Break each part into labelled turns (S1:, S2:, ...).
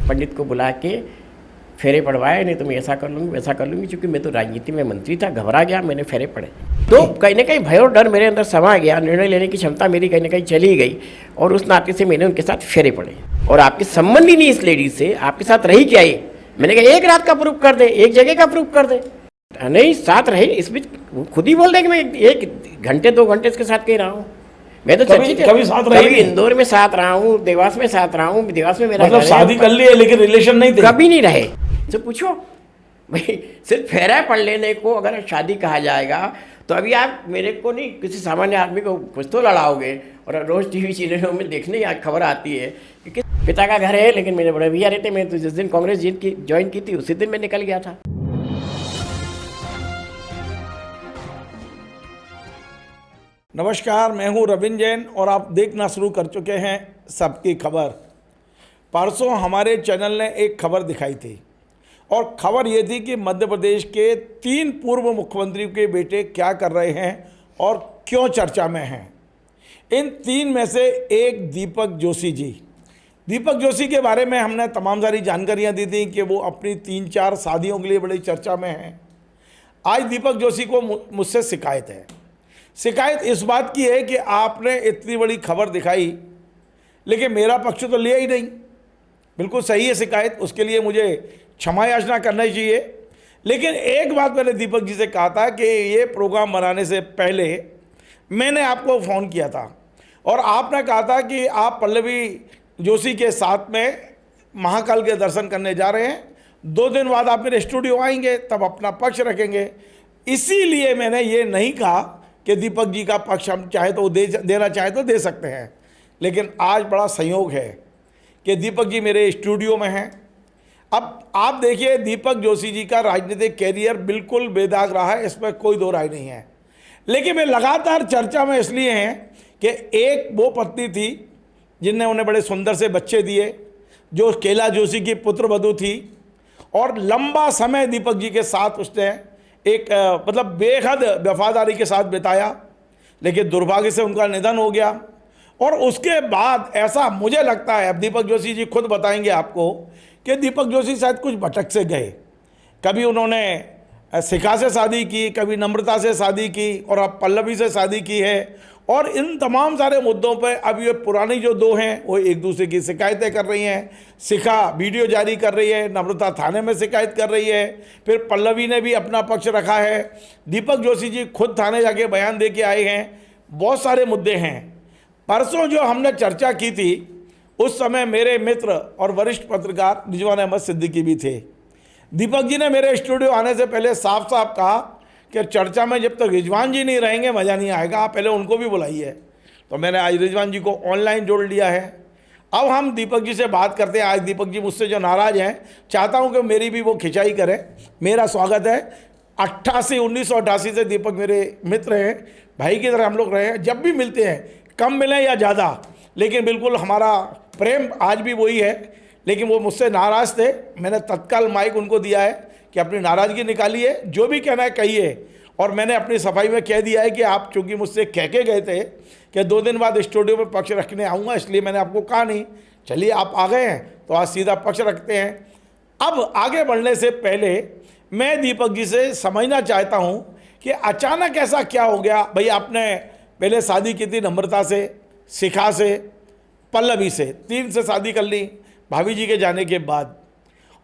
S1: पंडित को बुला के फेरे पड़वाए, नहीं तो मैं ऐसा कर लूँगी वैसा कर लूँगी। क्योंकि मैं तो राजनीति में मंत्री था, घबरा गया, मैंने फेरे पड़े। तो कहीं ना कहीं भय और डर मेरे अंदर समा गया, निर्णय लेने की क्षमता मेरी कहीं ना कहीं चली गई, और उस नाते से मैंने उनके साथ फेरे पड़े। और आपके संबंध ही नहीं इस लेडी से, आपके साथ रही क्या ये? मैंने कहा एक रात का प्रूफ कर दे, एक जगह का प्रूफ कर दे। नहीं, साथ रहे, इस बीच खुद ही बोल रहे कि मैं 1 घंटे 2 घंटे इसके साथ कहीं रहा हूँ। मैं तो
S2: कभी साथ रही
S1: कभी इंदौर में साथ रहा हूँ, देवास में साथ रहा हूँ। देवास में मेरा
S2: मतलब शादी कर ली है लेकिन रिलेशन नहीं थे?
S1: कभी नहीं रहे। तो पूछो भाई, सिर्फ फेरा पढ़ लेने को अगर शादी कहा जाएगा तो अभी आप मेरे को नहीं, किसी सामान्य आदमी को कुछ तो लड़ाओगे। और रोज टीवी चैनलों में देखने खबर आती है कि पिता का घर है, लेकिन मेरे बड़े भैया रहते। मैं तो जिस दिन कांग्रेस ज्वाइन की थी उसी दिन मैं निकल गया था।
S2: नमस्कार, मैं हूं रविंद्र जैन और आप देखना शुरू कर चुके हैं सबकी खबर। परसों हमारे चैनल ने एक खबर दिखाई थी और खबर ये थी कि मध्य प्रदेश के 3 पूर्व मुख्यमंत्रियों के बेटे क्या कर रहे हैं और क्यों चर्चा में हैं। इन 3 में से एक दीपक जोशी जी। दीपक जोशी के बारे में हमने तमाम सारी जानकारियां दी थी कि वो अपनी 3-4 शादियों के लिए बड़ी चर्चा में हैं। आज दीपक जोशी को मुझसे शिकायत है। शिकायत इस बात की है कि आपने इतनी बड़ी खबर दिखाई लेकिन मेरा पक्ष तो लिया ही नहीं। बिल्कुल सही है शिकायत, उसके लिए मुझे क्षमा याचना करना चाहिए। लेकिन एक बात मैंने दीपक जी से कहा था कि ये प्रोग्राम बनाने से पहले मैंने आपको फ़ोन किया था और आपने कहा था कि आप पल्लवी जोशी के साथ में महाकाल के दर्शन करने जा रहे हैं। 2 दिन बाद आप मेरे स्टूडियो आएंगे, तब अपना पक्ष रखेंगे। इसीलिए मैंने ये नहीं कहा कि दीपक जी का पक्ष हम चाहे तो देना चाहे तो दे सकते हैं। लेकिन आज बड़ा संयोग है कि दीपक जी मेरे स्टूडियो में हैं। अब आप देखिए, दीपक जोशी जी का राजनीतिक कैरियर बिल्कुल बेदाग रहा है, इसमें कोई दो राय नहीं है। लेकिन वे लगातार चर्चा में इसलिए हैं कि एक वो पत्नी थी जिनने उन्हें बड़े सुंदर से बच्चे दिए, जो कैलाश जोशी की पुत्रवधू थी, और लंबा समय दीपक जी के साथ उसने एक मतलब बेहद वफादारी के साथ बिताया। लेकिन दुर्भाग्य से उनका निधन हो गया। और उसके बाद ऐसा मुझे लगता है, अब दीपक जोशी जी खुद बताएंगे आपको, कि दीपक जोशी शायद कुछ भटक से गए। कभी उन्होंने शिखा से शादी की, कभी नम्रता से शादी की, और अब पल्लवी से शादी की है। और इन तमाम सारे मुद्दों पर अब ये पुरानी जो 2 हैं वो एक दूसरे की शिकायतें कर रही हैं। शिखा वीडियो जारी कर रही है, नम्रता थाने में शिकायत कर रही है, फिर पल्लवी ने भी अपना पक्ष रखा है, दीपक जोशी जी खुद थाने जाके बयान दे के आए हैं। बहुत सारे मुद्दे हैं। परसों जो हमने चर्चा की थी उस समय मेरे मित्र और वरिष्ठ पत्रकार रिजवान अहमद सिद्दीकी भी थे। दीपक जी ने मेरे स्टूडियो आने से पहले साफ साफ कहा कि चर्चा में जब तक रिजवान जी नहीं रहेंगे मज़ा नहीं आएगा, आप पहले उनको भी बुलाइए। तो मैंने आज रिजवान जी को ऑनलाइन जोड़ लिया है। अब हम दीपक जी से बात करते हैं। आज दीपक जी मुझसे जो नाराज़ हैं, चाहता हूं कि मेरी भी वो खिंचाई करें। मेरा स्वागत है। 1988 से दीपक मेरे मित्र हैं, भाई की तरह हम लोग रहे हैं। जब भी मिलते हैं, कम मिलें या ज़्यादा, लेकिन बिल्कुल हमारा प्रेम आज भी वही है। लेकिन वो मुझसे नाराज़ थे, मैंने तत्काल माइक उनको दिया है कि अपनी नाराज़गी निकालिए, जो भी कहना है कहिए। और मैंने अपनी सफाई में कह दिया है कि आप चूँकि मुझसे कह के गए थे कि 2 दिन बाद स्टूडियो में पक्ष रखने आऊँगा, इसलिए मैंने आपको कहा नहीं। चलिए, आप आ गए हैं तो आज सीधा पक्ष रखते हैं। अब आगे बढ़ने से पहले मैं दीपक जी से समझना चाहता हूँ कि अचानक ऐसा क्या हो गया। भाई, आपने पहले शादी की थी नम्रता से, शिखा से, पल्लवी से, 3 से शादी कर ली भाभी जी के जाने के बाद।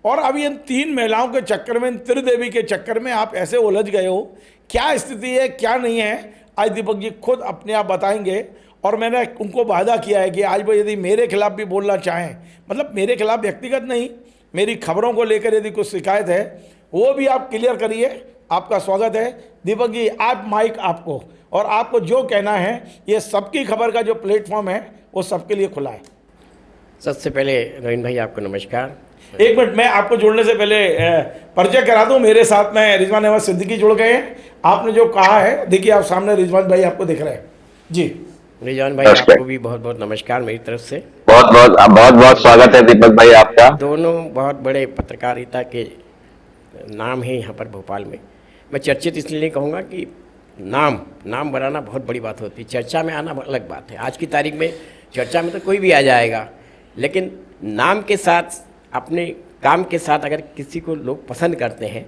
S2: और अब इन 3 महिलाओं के चक्कर में, इन त्रिदेवी के चक्कर में आप ऐसे उलझ गए हो। क्या स्थिति है, क्या नहीं है, आज दीपक जी खुद अपने आप बताएंगे। और मैंने उनको वादा किया है कि आज वो यदि मेरे खिलाफ भी बोलना चाहें, मतलब मेरे खिलाफ व्यक्तिगत नहीं, मेरी खबरों को लेकर यदि कुछ शिकायत है वो भी आप क्लियर करिए। आपका स्वागत है दीपक जी। आप माइक आपको, और आपको जो कहना है, ये सबकी खबर का जो प्लेटफॉर्म है वो सबके लिए खुला है।
S1: सबसे पहले रवीन भाई आपको नमस्कार।
S2: एक मिनट, मैं आपको जोड़ने से पहले परिचय करा दूं। मेरे साथ में रिजवान अहमद सिद्दीकी जुड़ गए हैं। आपने जो कहा है, देखिए आप सामने रिजवान भाई आपको दिख रहे हैं जी।
S1: रिजवान भाई आपको भी बहुत बहुत नमस्कार मेरी तरफ से।
S3: बहुत बहुत स्वागत है दीपक भाई आपका।
S1: दोनों बहुत बड़े पत्रकारिता के नाम है यहाँ पर भोपाल में। मैं चर्चित इसलिए नहीं कहूँगा कि नाम बनाना बहुत बड़ी बात होती है, चर्चा में आना अलग बात है। आज की तारीख में चर्चा में तो कोई भी आ जाएगा, लेकिन नाम के साथ अपने काम के साथ अगर किसी को लोग पसंद करते हैं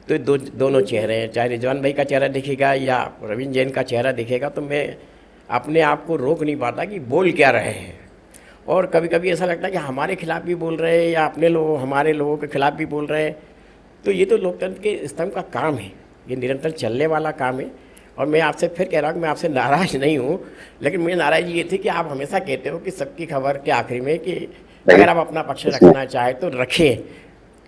S1: तो दोनों चेहरे हैं, चाहे रिजवान भाई का चेहरा दिखेगा या रविंद्र जैन का चेहरा दिखेगा, तो मैं अपने आप को रोक नहीं पाता कि बोल क्या रहे हैं। और कभी कभी ऐसा लगता है कि हमारे खिलाफ भी बोल रहे हैं या अपने लोग हमारे लोगों के खिलाफ भी बोल रहे हैं। तो ये तो लोकतंत्र के स्तंभ का काम है, ये निरंतर चलने वाला काम है। और मैं आपसे फिर कह रहा हूँ कि मैं आपसे नाराज़ नहीं हूँ, लेकिन मुझे नाराज़गी ये थी कि आप हमेशा कहते हो कि सबकी खबर के आखिरी में कि अगर आप अपना पक्ष रखना चाहे तो रखें,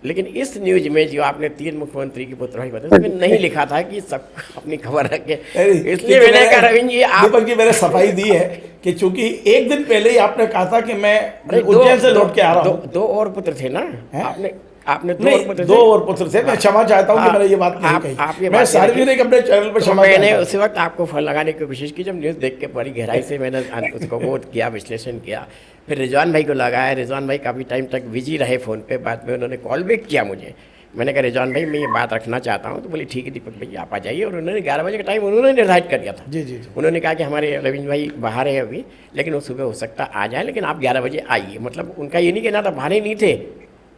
S1: लेकिन इस न्यूज में जो आपने 3 मुख्यमंत्री की पुत्रभाई बताया उसमें नहीं लिखा था कि सब अपनी खबर रखे। इसलिए मैंने कहा रविंद्र जी आप
S2: दीपक जी मैंने सफाई दी है कि चूंकि एक दिन पहले ही आपने कहा था कि मैं उज्जैन से लौट के आ रहा हूँ।
S1: दो और पुत्र थे ना आपने
S2: दो और पुत्र थे। मैं क्षमा चाहता हूँ कि मैंने ये बात नहीं कही। मैं सार्वजनिक अपने चैनल पर क्षमा
S1: मैंने उसी वक्त आपको फल लगाने की कोशिश की जब न्यूज़ देख के बड़ी गहराई से मैंने उसको वोट किया, विश्लेषण किया। फिर रिजवान भाई को लगाया, रिजवान भाई काफ़ी टाइम तक बिजी रहे फ़ोन पे। बाद में उन्होंने कॉल बैक किया मुझे, मैंने कहा रिजवान भाई मैं ये बात रखना चाहता हूँ। तो बोले ठीक है दीपक भाई आप आ जाइए। और उन्होंने 11 बजे का टाइम उन्होंने निर्धारित कर दिया था।
S2: जी।
S1: उन्होंने कहा कि हमारे रविंद्र भाई बाहर है अभी, लेकिन वो सुबह हो सकता आ जाए, लेकिन आप 11 बजे आइए। मतलब उनका ये नहीं कहना था, बाहर ही नहीं थे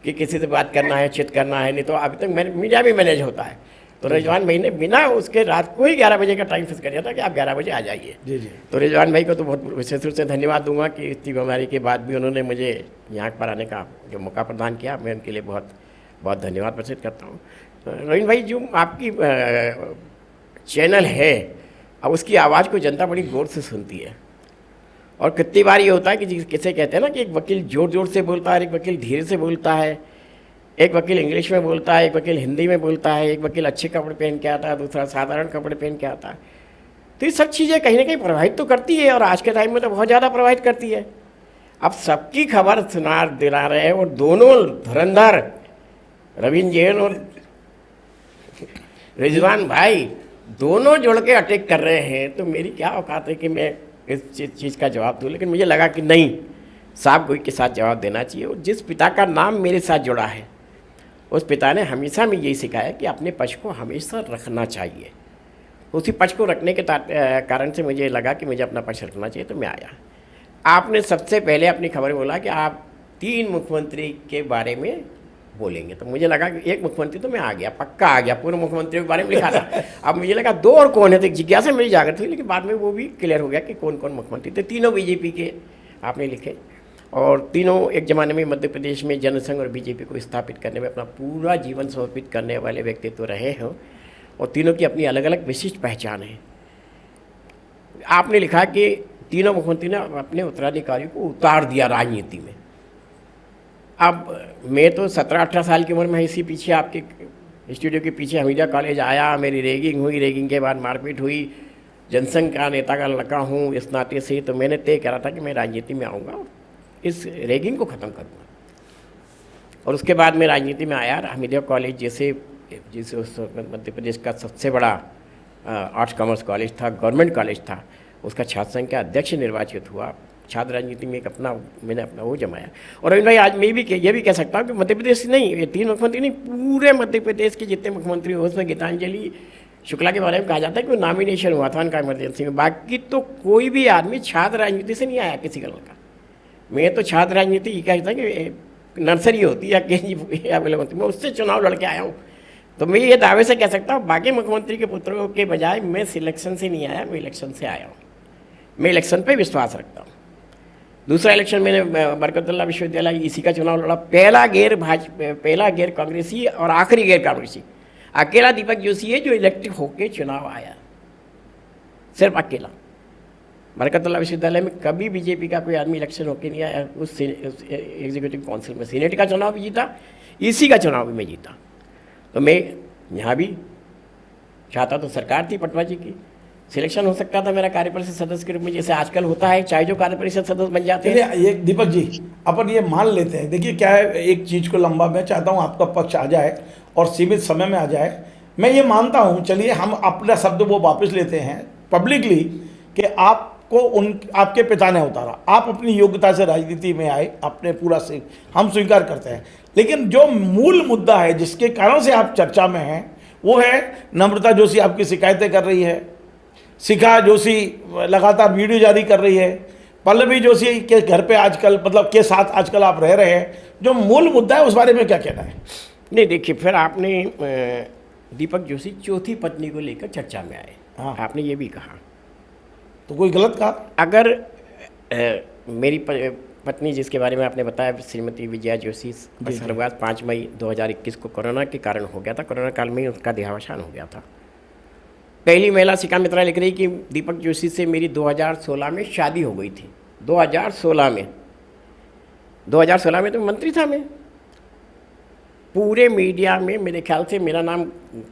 S1: कि किसी से बात करना है, चित करना है, नहीं तो अभी तक मीडिया भी मैनेज होता है। तो रिजवान भाई ने बिना उसके रात को ही 11 बजे का टाइम फिक्स कर दिया था कि आप 11 बजे आ जाइए।
S2: जी।
S1: तो रिजवान भाई को तो बहुत विशेष रूप से धन्यवाद दूंगा कि इतनी बीमारी के बाद भी उन्होंने मुझे यहाँ पर आने का जो मौका प्रदान किया, मैं उनके लिए बहुत बहुत धन्यवाद प्रकट करता हूँ। रविंद्र भाई जो आपकी चैनल है, अब उसकी आवाज़ को जनता बड़ी गौर से सुनती है। और कितनी बार ये होता है कि किसे कहते हैं ना कि एक वकील जोर जोर से बोलता है, एक वकील धीरे से बोलता है, एक वकील इंग्लिश में बोलता है, एक वकील हिंदी में बोलता है, एक वकील अच्छे कपड़े पहन के आता है, दूसरा साधारण कपड़े पहन के आता है। तो ये सब चीज़ें कहीं ना कहीं प्रभावित तो करती है, और आज के टाइम में तो बहुत ज़्यादा प्रभावित करती है। अब सबकी खबर सुना दिला रहे हैं और दोनों धुरंधर रविंद्र जैन और रिजवान भाई दोनों जुड़ के अटैक कर रहे हैं। तो मेरी क्या औकात है कि मैं इस चीज़ का जवाब दूँ, लेकिन मुझे लगा कि नहीं, साफ गोई के साथ जवाब देना चाहिए। और जिस पिता का नाम मेरे साथ जुड़ा है, उस पिता ने हमेशा में यही सिखाया कि अपने पक्ष को हमेशा रखना चाहिए। उसी पक्ष को रखने के कारण से मुझे लगा कि मुझे अपना पक्ष रखना चाहिए, तो मैं आया। आपने सबसे पहले अपनी खबर बोला कि आप 3 मुख्यमंत्री के बारे में बोलेंगे, तो मुझे लगा कि एक मुख्यमंत्री तो मैं आ गया, पक्का आ गया। पूर्व मुख्यमंत्रियों के बारे में लिखा था, अब मुझे लगा 2 और कौन है, तो जिज्ञासा मेरी जागृत हुई। लेकिन बाद में वो भी क्लियर हो गया कि कौन कौन मुख्यमंत्री थे। 3 बीजेपी के आपने लिखे, और तीनों एक ज़माने में मध्य प्रदेश में जनसंघ और बीजेपी को स्थापित करने में अपना पूरा जीवन समर्पित करने वाले व्यक्तित्व रहे हैं, और तीनों की अपनी अलग अलग विशिष्ट पहचान है। आपने लिखा कि तीनों मुख्यमंत्री ने अपने उत्तराधिकारी को उतार दिया राजनीति में। अब मैं तो 17-18 साल की उम्र में इसी पीछे आपके स्टूडियो के पीछे हमीदिया कॉलेज आया, मेरी रैगिंग हुई, रैगिंग के बाद मारपीट हुई, जनसंघ का नेता का लड़का हूँ इस नाते से, तो मैंने तय करा था कि मैं राजनीति में आऊँगा, इस रैगिंग को ख़त्म करूँगा। और उसके बाद मैं राजनीति में आया। हमीदिया कॉलेज जैसे उस मध्य प्रदेश का सबसे बड़ा आर्ट्स कॉमर्स कॉलेज था, गवर्नमेंट कॉलेज था, उसका छात्र संघ का अध्यक्ष निर्वाचित हुआ। छात्र राजनीति में मैंने अपना वो जमाया। और रविंद्र भाई आज मैं भी ये भी कह सकता हूँ कि मध्य प्रदेश नहीं, ये 3 मुख्यमंत्री नहीं, पूरे मध्य प्रदेश के जितने मुख्यमंत्री हो उसमें गीतांजलि शुक्ला के बारे में कहा जाता है कि वो नॉमिनेशन हुआ था उनका इमरजेंसी में। बाकी तो कोई भी आदमी छात्र राजनीति से नहीं आया किसी का लड़का। मैं तो छात्र राजनीति ये कहता है कि नर्सरी होती है या केजी या होती, मैं उससे चुनाव लड़के आया हूँ। तो मैं ये दावे से कह सकता हूँ बाकी मुख्यमंत्री के पुत्रों के बजाय मैं सिलेक्शन से नहीं आया, मैं इलेक्शन से आया हूँ। मैं इलेक्शन पे विश्वास रखता हूँ। दूसरा इलेक्शन मैंने बरकतुल्लाह विश्वविद्यालय इसी का चुनाव लड़ा, पहला गैर कांग्रेसी और आखिरी गैर कांग्रेसी अकेला दीपक जोशी है जो इलेक्टिव होके चुनाव आया, सिर्फ अकेला। बरकतुल्लाह विश्वविद्यालय में कभी बीजेपी का कोई आदमी इलेक्शन होके नहीं आया। उस एग्जीक्यूटिव काउंसिल में सीनेट का चुनाव भी जीता, इसी का चुनाव भी मैं जीता। तो मैं यहाँ भी चाहता तो सरकार थी पटवा जी की, सिलेक्शन हो सकता था मेरा कार्यपरिषद सदस्य के रूप में, जैसे आजकल होता है, चाहे जो कार्यपरिषद सदस्य बन जाते हैं।
S2: ये दीपक जी अपन ये मान लेते हैं, देखिए क्या है, एक चीज़ को लंबा मैं चाहता हूँ आपका पक्ष आ जाए और सीमित समय में आ जाए। मैं ये मानता हूँ, चलिए हम अपना शब्द वो वापस लेते हैं पब्लिकली कि आपको आपके पिता ने उतारा, आप अपनी योग्यता से राजनीति में आए, अपने पूरा से हम स्वीकार करते हैं। लेकिन जो मूल मुद्दा है जिसके कारण से आप चर्चा में हैं वो है नम्रता जोशी आपकी शिकायतें कर रही है, शिखा जोशी लगातार वीडियो जारी कर रही है, पल्लवी जोशी के घर पे आजकल मतलब के साथ आजकल आप रह रहे हैं, जो मूल मुद्दा है उस बारे में क्या कहना है?
S1: नहीं देखिए, फिर आपने दीपक जोशी चौथी पत्नी को लेकर चर्चा में आए।
S2: हाँ।
S1: आपने ये भी कहा,
S2: तो कोई गलत कहा?
S1: अगर मेरी पत्नी जिसके बारे में आपने बताया, श्रीमती विजया जोशी, स्वर्गवास 5 मई 2021 को कोरोना के कारण हो गया था। कोरोना काल में ही उसका देहावसान हो गया था। पहली महिला शिखा मित्रा लिख रही कि दीपक जोशी से मेरी 2016 में शादी हो गई थी। 2016 में तो मंत्री था मैं। पूरे मीडिया में मेरे ख्याल से मेरा नाम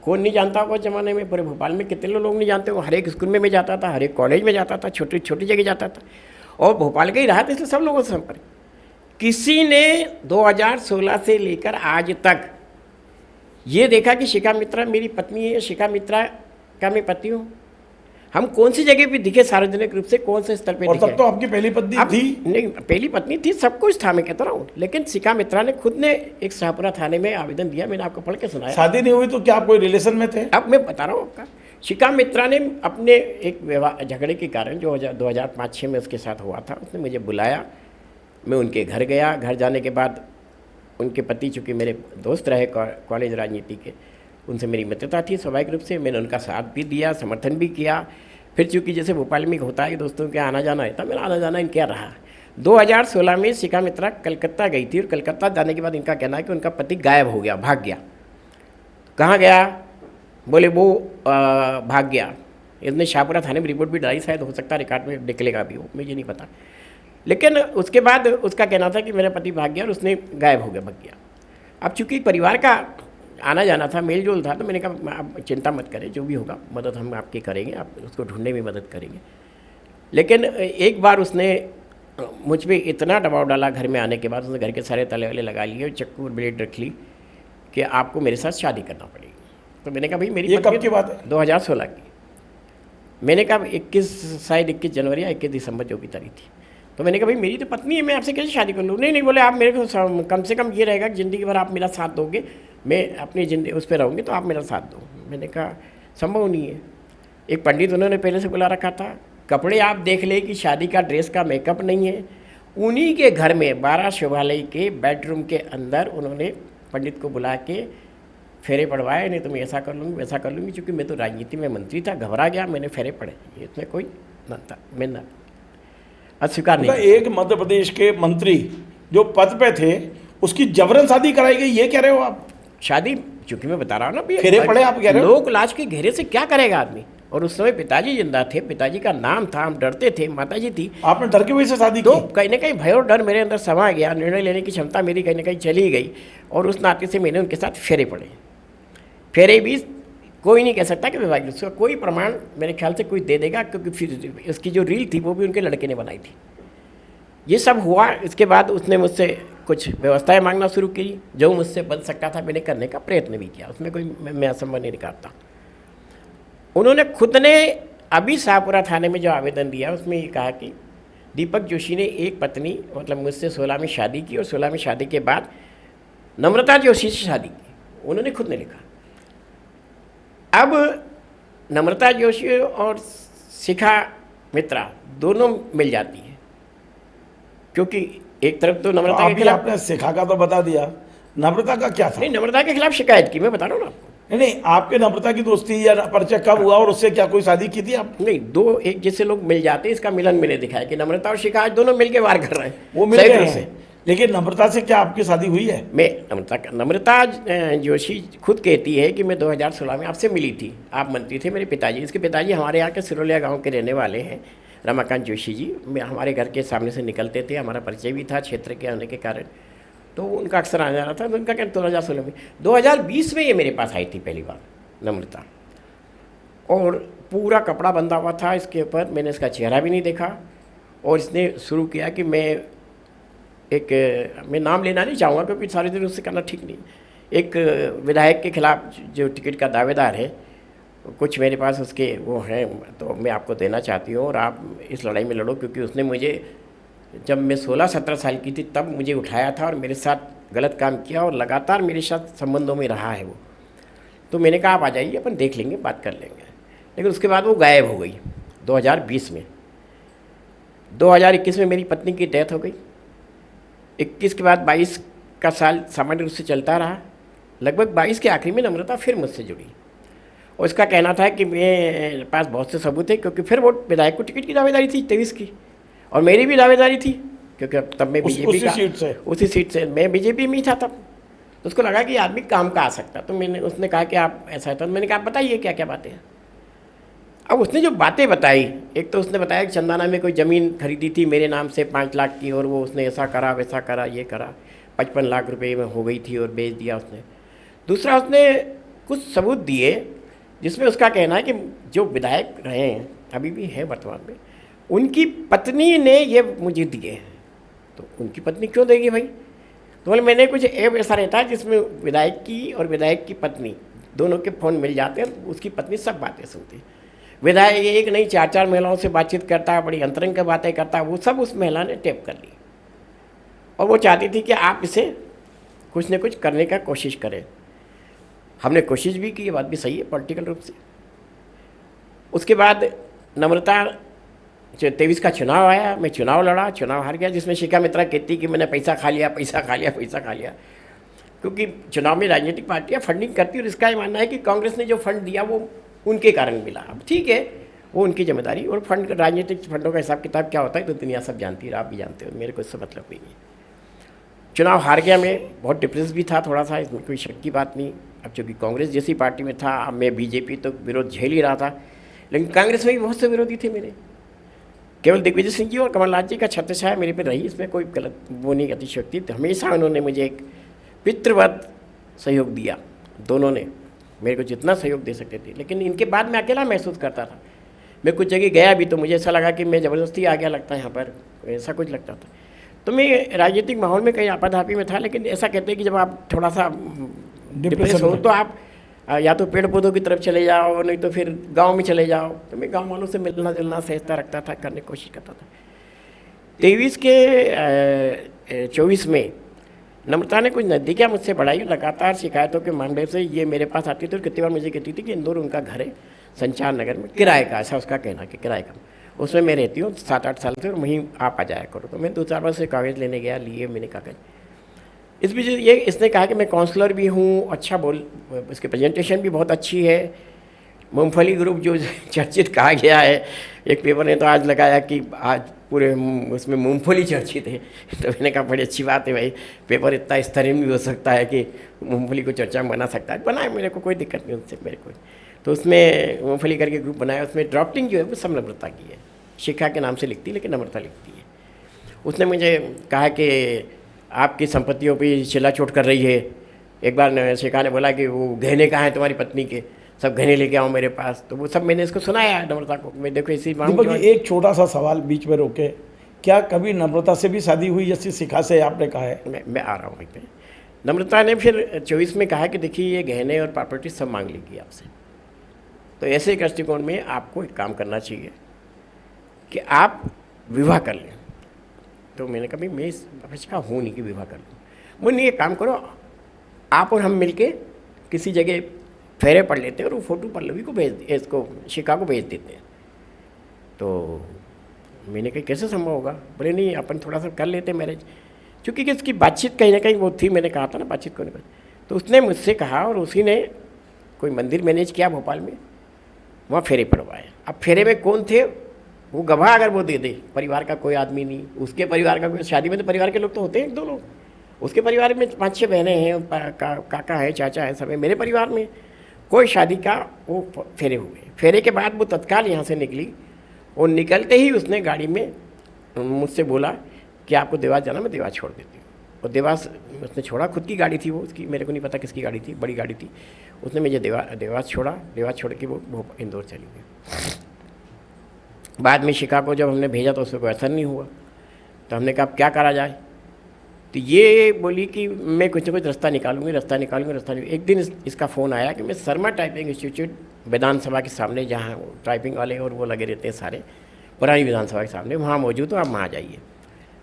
S1: कौन नहीं जानता होगा उस ज़माने में। पूरे भोपाल में कितने लोग नहीं जानते हो। हर एक स्कूल में मैं जाता था, हर एक कॉलेज में जाता था, छोटी छोटी जगह जाता था, और भोपाल का ही रहा था, इसलिए सब लोगों से संपर्क। किसी ने 2016 से लेकर आज तक ये देखा कि शिखा मित्रा मेरी पत्नी है, शिखा मित्रा का मैं पति हूँ? हम कौन सी जगह पे दिखे सार्वजनिक रूप से, कौन से स्तर पे
S2: और
S1: दिखे?
S2: तब तो आपकी पहली पत्नी थी।
S1: नहीं, पहली पत्नी थी, सब कुछ था, मैं कहता रहा हूँ। लेकिन शिखा मित्रा ने खुद ने एक शाहपुरा थाने में आवेदन दिया, मैंने आपको पढ़ के सुनाया।
S2: शादी नहीं हुई तो क्या आप कोई रिलेशन में थे?
S1: अब मैं बता रहा हूँ आपका। शिखा मित्रा ने अपने एक झगड़े के कारण जो 2005-06 में उसके साथ हुआ था, उसने मुझे बुलाया, मैं उनके घर गया। घर जाने के बाद उनके पति चूँकि मेरे दोस्त रहे कॉलेज राजनीति के, उनसे मेरी मित्रता थी स्वाभाविक रूप से। मैंने उनका साथ भी दिया, समर्थन भी किया। फिर चूँकि जैसे भोपाल में होता है कि दोस्तों के आना जाना रहता, मेरा आना जाना इनका रहा। 2016 में शिखा मित्रा कलकत्ता गई थी, और कलकत्ता जाने के बाद इनका कहना है कि उनका पति गायब हो गया, भाग गया। कहाँ गया? बोले वो भाग गया। इसने शाहपुरा थाने में रिपोर्ट भी डाली, शायद हो सकता है रिकॉर्ड में निकलेगा भी, वो मुझे नहीं पता। लेकिन उसके बाद उसका कहना था कि मेरा पति भाग गया और उसने गायब हो गया, भाग गया। अब चूँकि परिवार का आना जाना था, मेल जोल था, तो मैंने कहा आप चिंता मत करें, जो भी होगा मदद हम आपकी करेंगे, आप उसको ढूंढने में मदद करेंगे। लेकिन एक बार उसने मुझ पर इतना दबाव डाला घर में आने के बाद, उसने घर के सारे तले वाले लगा लिए और चक्कू और ब्लेड रख ली कि आपको मेरे साथ शादी करना पड़ेगी। तो मैंने कहा भाई मेरी
S2: ये कब की बात है?
S1: 2016 की। मैंने कहा 21 जनवरी या 21 दिसंबर जो भी तारीख थी। तो मैंने कहा भाई मेरी तो पत्नी है, मैं आपसे कैसे शादी कर लूँ? नहीं बोले आप मेरे को कम से कम ये रहेगा कि ज़िंदगी भर आप मेरा साथ दोगे, मैं अपनी जिंदगी उस पर रहूँगी, तो आप मेरा साथ दो। मैंने कहा संभव नहीं है। एक पंडित उन्होंने पहले से बुला रखा था, कपड़े आप देख ले कि शादी का ड्रेस का मेकअप नहीं है। उन्हीं के घर में 12 शिवालय के बेडरूम के अंदर उन्होंने पंडित को बुला के फेरे पड़वाए। नहीं तो मैं ऐसा कर लूँगी, वैसा कर लूँगी, क्योंकि मैं तो राजनीति में मंत्री था, घबरा गया, मैंने फेरे पड़े। इसमें कोई न था, मैं न अस्वीकार नहीं।
S2: एक मध्य प्रदेश के मंत्री जो पद पे थे, उसकी जबरन शादी कराई गई, ये कह रहे हो आप?
S1: शादी, चूंकि मैं बता रहा हूँ ना,
S2: फेरे पड़े आप कह रहे हो?
S1: लोक लाज के घेरे से क्या करेगा आदमी? और उस समय पिताजी जिंदा थे, पिताजी का नाम था, हम डरते थे, माताजी थी।
S2: आपने डर के वजह से शादी
S1: तो
S2: की?
S1: कहीं ना कहीं भय और डर मेरे अंदर समा गया, निर्णय लेने की क्षमता मेरी कहीं ना कहीं चली गई, और उस नाते से मैंने उनके साथ फेरे पड़े। फेरे भी कोई नहीं कह सकता कि विवाहित, उसका कोई प्रमाण मेरे ख्याल से कोई दे देगा, क्योंकि फिर इसकी जो रील थी वो भी उनके लड़के ने बनाई थी। ये सब हुआ। इसके बाद उसने मुझसे कुछ व्यवस्थाएं मांगना शुरू की, जो मुझसे बन सकता था मैंने करने का प्रयत्न भी किया, उसमें कोई मैं असंभव नहीं निकालता। उन्होंने खुद ने अभी शाहपुरा थाने में जो आवेदन दिया उसमें ये कहा कि दीपक जोशी ने एक पत्नी मतलब मुझसे 16 में शादी की, और 16 में शादी के बाद नम्रता जोशी से शादी की, उन्होंने खुद ने लिखा। अब नम्रता जोशी और शिखा मित्रा दोनों मिल जाती है, क्योंकि एक तरफ तो नम्रता के खिलाफ,
S2: आपने शिखा का तो बता दिया, नम्रता का क्या था?
S1: नहीं, नम्रता के खिलाफ शिकायत की, मैं बता रहा हूँ ना आपको।
S2: नहीं, आपके नम्रता की दोस्ती या परिचय कब हुआ, और उससे क्या कोई शादी की थी आप?
S1: नहीं, दो एक जैसे लोग मिल जाते हैं, इसका मिलन मैंने दिखाया कि नम्रता और शिखा आज दोनों मिलके वार कर रहे हैं,
S2: वो मिल
S1: सही
S2: गए
S1: तरह
S2: हैं।
S1: से।
S2: लेकिन नम्रता से क्या आपकी शादी हुई है?
S1: नम्रता जोशी खुद कहती है कि मैं 2016 में आपसे मिली थी, आप मंत्री थे, मेरे पिताजी, इसके पिताजी हमारे यहाँ के सिरोलिया गाँव के रहने वाले हैं, रमाकांत जोशी जी। हमारे घर के सामने से निकलते थे, हमारा परिचय भी था क्षेत्र के आने के कारण, तो उनका अक्सर आना जाना था। तो उनका क्या 2016 में, 2020 में ये मेरे पास आई थी पहली बार नम्रता, और पूरा कपड़ा बंधा हुआ था इसके ऊपर, मैंने इसका चेहरा भी नहीं देखा। और इसने शुरू किया कि मैं नाम लेना नहीं चाहूँगा क्योंकि सारे दिन उससे करना ठीक नहीं, एक विधायक के खिलाफ जो टिकट का दावेदार है, कुछ मेरे पास उसके वो हैं, तो मैं आपको देना चाहती हूँ और आप इस लड़ाई में लड़ो, क्योंकि उसने मुझे जब मैं 16-17 साल की थी तब मुझे उठाया था और मेरे साथ गलत काम किया, और लगातार मेरे साथ संबंधों में रहा है वो। तो मैंने कहा आप आ जाइए, अपन देख लेंगे, बात कर लेंगे। लेकिन उसके बाद वो गायब हो गई 2020 में। 2021 में मेरी पत्नी की डेथ हो गई। 21 के बाद 22 का साल सामान्य रूप से चलता रहा। लगभग 22 के आखिरी में नम्रता फिर मुझसे जुड़ी और उसका कहना था कि मेरे पास बहुत से सबूत थे, क्योंकि फिर वो विधायक को टिकट की दावेदारी थी 23 की, और मेरी भी दावेदारी थी, क्योंकि अब तब मैं बीजेपी उसी सीट से मैं बीजेपी में ही था तब। तो उसको लगा कि आदमी काम का आ सकता। तो उसने कहा कि आप ऐसा है, तो मैंने कहा बताइए क्या क्या बातें हैं। अब उसने जो बातें बताई, एक तो उसने बताया कि चंदाना में कोई ज़मीन खरीदी थी मेरे नाम से 5 लाख की, और वो उसने ऐसा करा वैसा करा ये करा, 55 लाख रुपए में हो गई थी और बेच दिया उसने। दूसरा, उसने कुछ सबूत दिए जिसमें उसका कहना है कि जो विधायक रहे हैं, अभी भी हैं वर्तमान में, उनकी पत्नी ने ये मुझे दिए हैं। तो उनकी पत्नी क्यों देगी भाई? तो बोले मैंने कुछ ऐप ऐसा रहता है जिसमें विधायक की और विधायक की पत्नी दोनों के फ़ोन मिल जाते हैं, उसकी पत्नी सब बातें सुनती। विधायक एक नहीं 4-4 महिलाओं से बातचीत करता है, बड़ी अंतरंग की बातें करता है, वो सब उस महिला ने टेप कर ली और वो चाहती थी कि आप इसे कुछ न कुछ करने का कोशिश करें। हमने कोशिश भी की, ये बात भी सही है पॉलिटिकल रूप से। उसके बाद नम्रता 23 का चुनाव आया, मैं चुनाव लड़ा, चुनाव हार गया, जिसमें शिखा मित्रा कहती कि मैंने पैसा खा लिया, क्योंकि चुनाव में राजनीतिक पार्टियां फंडिंग करती और इसका ये मानना है कि कांग्रेस ने जो फंड दिया वो उनके कारण मिला। अब ठीक है, वो उनकी जिम्मेदारी, और फंड राजनीतिक फंडों का हिसाब किताब क्या होता है तो दुनिया सब जानती है, आप भी जानते हो, मेरे को इससे मतलब नहीं है। चुनाव हार गया, मैं बहुत डिप्रेस भी था थोड़ा सा, इसमें कोई शक की बात नहीं। अब चूँकि कांग्रेस जैसी पार्टी में था, अब मैं बीजेपी तो विरोध झेल ही रहा था, लेकिन कांग्रेस में भी बहुत से विरोधी थे मेरे। केवल दिग्विजय सिंह जी और कमलनाथ जी का छत्रछाया मेरे पे रही, इसमें कोई गलत वो नहीं, अतिशयोक्ति। तो हमेशा उन्होंने मुझे एक पितृवत सहयोग दिया, दोनों ने मेरे को जितना सहयोग दे सकते थे। लेकिन इनके बाद मैं अकेला महसूस करता था। मैं कुछ जगह गया भी तो मुझे ऐसा लगा कि मैं ज़बरदस्ती आ गया लगता है यहाँ पर, ऐसा कुछ लगता था। तो मैं राजनीतिक माहौल में कहीं आपाधापी में था, लेकिन ऐसा कहते हैं कि जब आप थोड़ा सा डिप्रेस हो तो आप या तो पेड़ पौधों की तरफ चले जाओ, नहीं तो फिर गांव में चले जाओ। तो मैं गांव वालों से मिलना जुलना सहजता रखता था, करने की कोशिश करता था। 23 के 24 में नम्रता ने कुछ नज़दीकियाँ मुझसे बढ़ाई। लगातार शिकायतों के मामले से ये मेरे पास आती थी और कितनी बार मुझे कहती थी कि इंदौर उनका घर है संचार नगर में, किराए का, ऐसा उसका कहना कि किराए का, उसमें मैं रहती हूँ 7-8 साल से और वहीं आप आ जाया करो। तो मैं 2-4 बार से कागज़ लेने गया, लिए मैंने कागज़। इस बीच ये इसने कहा कि मैं काउंसलर भी हूँ, अच्छा बोल, इसकी प्रेजेंटेशन भी बहुत अच्छी है। मूंगफली ग्रुप जो चर्चित कहा गया है, एक पेपर ने तो आज लगाया कि आज पूरे उसमें मूंगफली चर्चित है। तो मैंने कहा बड़ी अच्छी बात है भाई, पेपर इतना स्तरीय भी हो सकता है कि मूंगफली को चर्चा में बना सकता है, बनाए, मेरे को कोई दिक्कत नहीं उससे मेरे को। तो उसमें मूंगफली करके ग्रुप बनाया, उसमें ड्राफ्टिंग जो है वो सब नम्रता की है, शिखा के नाम से लिखती लेकिन नम्रता लिखती है। उसने मुझे कहा कि आपकी संपत्तियों पे शिला चोट कर रही है। एक बार शिखा ने बोला कि वो गहने कहाँ हैं तुम्हारी पत्नी के, सब गहने लेके आओ मेरे पास। तो वो सब मैंने इसको सुनाया नम्रता को, मैं देखो इसी
S2: एक छोटा सा सवाल बीच में रोके, क्या कभी नम्रता से भी शादी हुई जैसी शिखा से आपने कहा है?
S1: मैं आ रहा हूँ वहीं पे। नम्रता ने फिर 24 में कहा कि देखिए ये गहने और प्रॉपर्टी सब मांग लेगी आपसे, तो ऐसे दृष्टिकोण में आपको एक काम करना चाहिए कि आप विवाह कर लें। तो मैंने कहा मैं इस का हूँ नहीं कि विवाह कर लूँ। मुझे एक काम करो, आप और हम मिलके किसी जगह फेरे पढ़ लेते हैं और वो फोटो पल्लवी को भेज, इसको शिखा को भेज देते हैं। तो मैंने कहा कैसे संभव होगा? बोले नहीं, अपन थोड़ा सा कर लेते मैरिज, क्योंकि इसकी बातचीत कहीं ना कहीं वो थी, मैंने कहा था ना बातचीत करने पर। तो उसने मुझसे कहा और उसी ने कोई मंदिर मैनेज किया भोपाल में, वहाँ फेरे पड़वाए। अब फेरे में कौन थे? वो गवाह अगर वो दे दे, परिवार का कोई आदमी नहीं, उसके परिवार का कोई, शादी में तो परिवार के लोग तो होते हैं 1-2 लोग, उसके परिवार में 5-6 बहनें हैं, काका है, चाचा है, सब है। मेरे परिवार में कोई शादी का वो फेरे हुए। फेरे के बाद वो तत्काल यहाँ से निकली और निकलते ही उसने गाड़ी में मुझसे बोला कि आपको देवास जाना, मैं देवास छोड़ देती हूँ। और देवास उसने छोड़ा, खुद की गाड़ी थी वो, उसकी मेरे को नहीं पता किसकी गाड़ी थी, बड़ी गाड़ी थी। उसने मुझे देवास छोड़ा, देवास छोड़ के वो इंदौर चली गई। बाद में शिखा को जब हमने भेजा तो उसमें कोई असर नहीं हुआ। तो हमने कहा अब क्या करा जाए? तो ये बोली कि मैं कुछ ना कुछ रास्ता निकालूंगी। एक दिन इसका फ़ोन आया कि मैं शर्मा टाइपिंग इंस्टीट्यूट विधानसभा के सामने, जहाँ टाइपिंग वाले और वो लगे रहते हैं सारे, पुरानी विधानसभा के सामने, वहाँ मौजूद हूँ, आप वहाँ जाइए।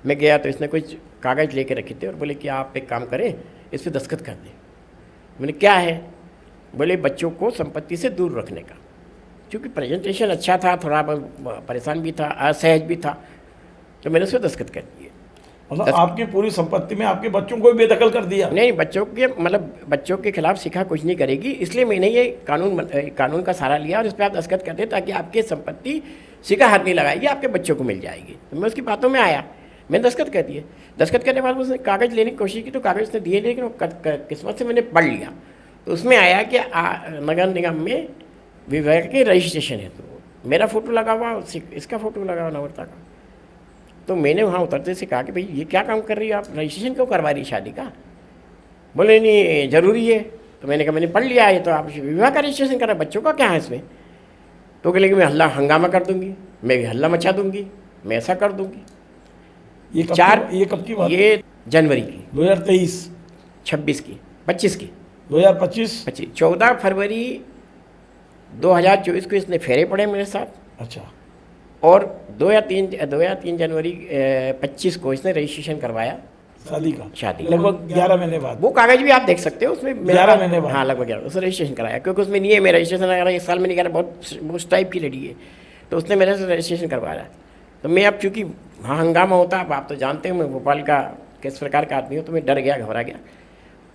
S1: मैं गया तो इसने कुछ कागज़ लेके रखे थे और बोले कि आप एक काम करें, इस पर दस्तखत कर दें। मैंने क्या है? बोले बच्चों को संपत्ति से दूर रखने का। क्योंकि प्रेजेंटेशन अच्छा था, थोड़ा परेशान भी था, असहज भी था, तो मैंने उसमें दस्तखत कर दिए।
S2: मतलब आपकी पूरी संपत्ति में आपके बच्चों को भी बेदखल कर दिया?
S1: नहीं, बच्चों के मतलब बच्चों के खिलाफ सिखा कुछ नहीं करेगी, इसलिए मैंने ये कानून का सहारा लिया और इस पर आप दस्तखत कर दें ताकि आपकी संपत्ति सिखा हाथ नहीं लगाएगी, आपके बच्चों को मिल जाएगी। तो मैं उसकी बातों में आया, मैंने दस्तखत कर दिए। दस्तखत करने के बाद उसने कागज़ लेने की कोशिश की तो कागज़ उसने दिए, लेकिन किस्मत से मैंने पढ़ लिया तो उसमें आया कि नगर निगम में विभाग के रजिस्ट्रेशन है, तो मेरा फ़ोटो लगा हुआ, इसका फ़ोटो लगा हुआ नम्रता का। तो मैंने वहाँ उतरते से कहा कि भाई ये क्या काम कर रही हो आप, रजिस्ट्रेशन क्यों करवा रही शादी का? बोले नहीं ज़रूरी है। तो मैंने कहा मैंने पढ़ लिया है, तो आप विवाह का रजिस्ट्रेशन करा, बच्चों का क्या है इसमें? तो कह लेंगे मैं हंगामा कर दूंगी, मैं भी हल्ला मचा दूंगी, मैं ऐसा कर दूंगी।
S2: ये कब की बात?
S1: ये जनवरी की
S2: 2023
S1: 26 की 25 की
S2: 2025
S1: 14 फरवरी 2024 को इसने फेरे पड़े मेरे साथ।
S2: अच्छा।
S1: और 2 या 3 जनवरी 25 को इसने रजिस्ट्रेशन करवाया शादी
S2: लगभग 11 महीने बाद।
S1: वो कागज भी आप देख सकते हो उसमें
S2: 11 महीने बाद।
S1: हाँ लगभग 11 उसने रजिस्ट्रेशन कराया, क्योंकि उसमें नहीं है मेरा रजिस्ट्रेशन कराया, इस साल में नहीं करा, बहुत उस टाइप की लड़ी है, तो उसने मेरे से रजिस्ट्रेशन करवाया। तो मैं अब चूँकि हाँ हंगामा होता है, आप तो जानते हो मैं भोपाल का किस प्रकार का आदमी हूँ, तो मैं डर गया, घबरा गया।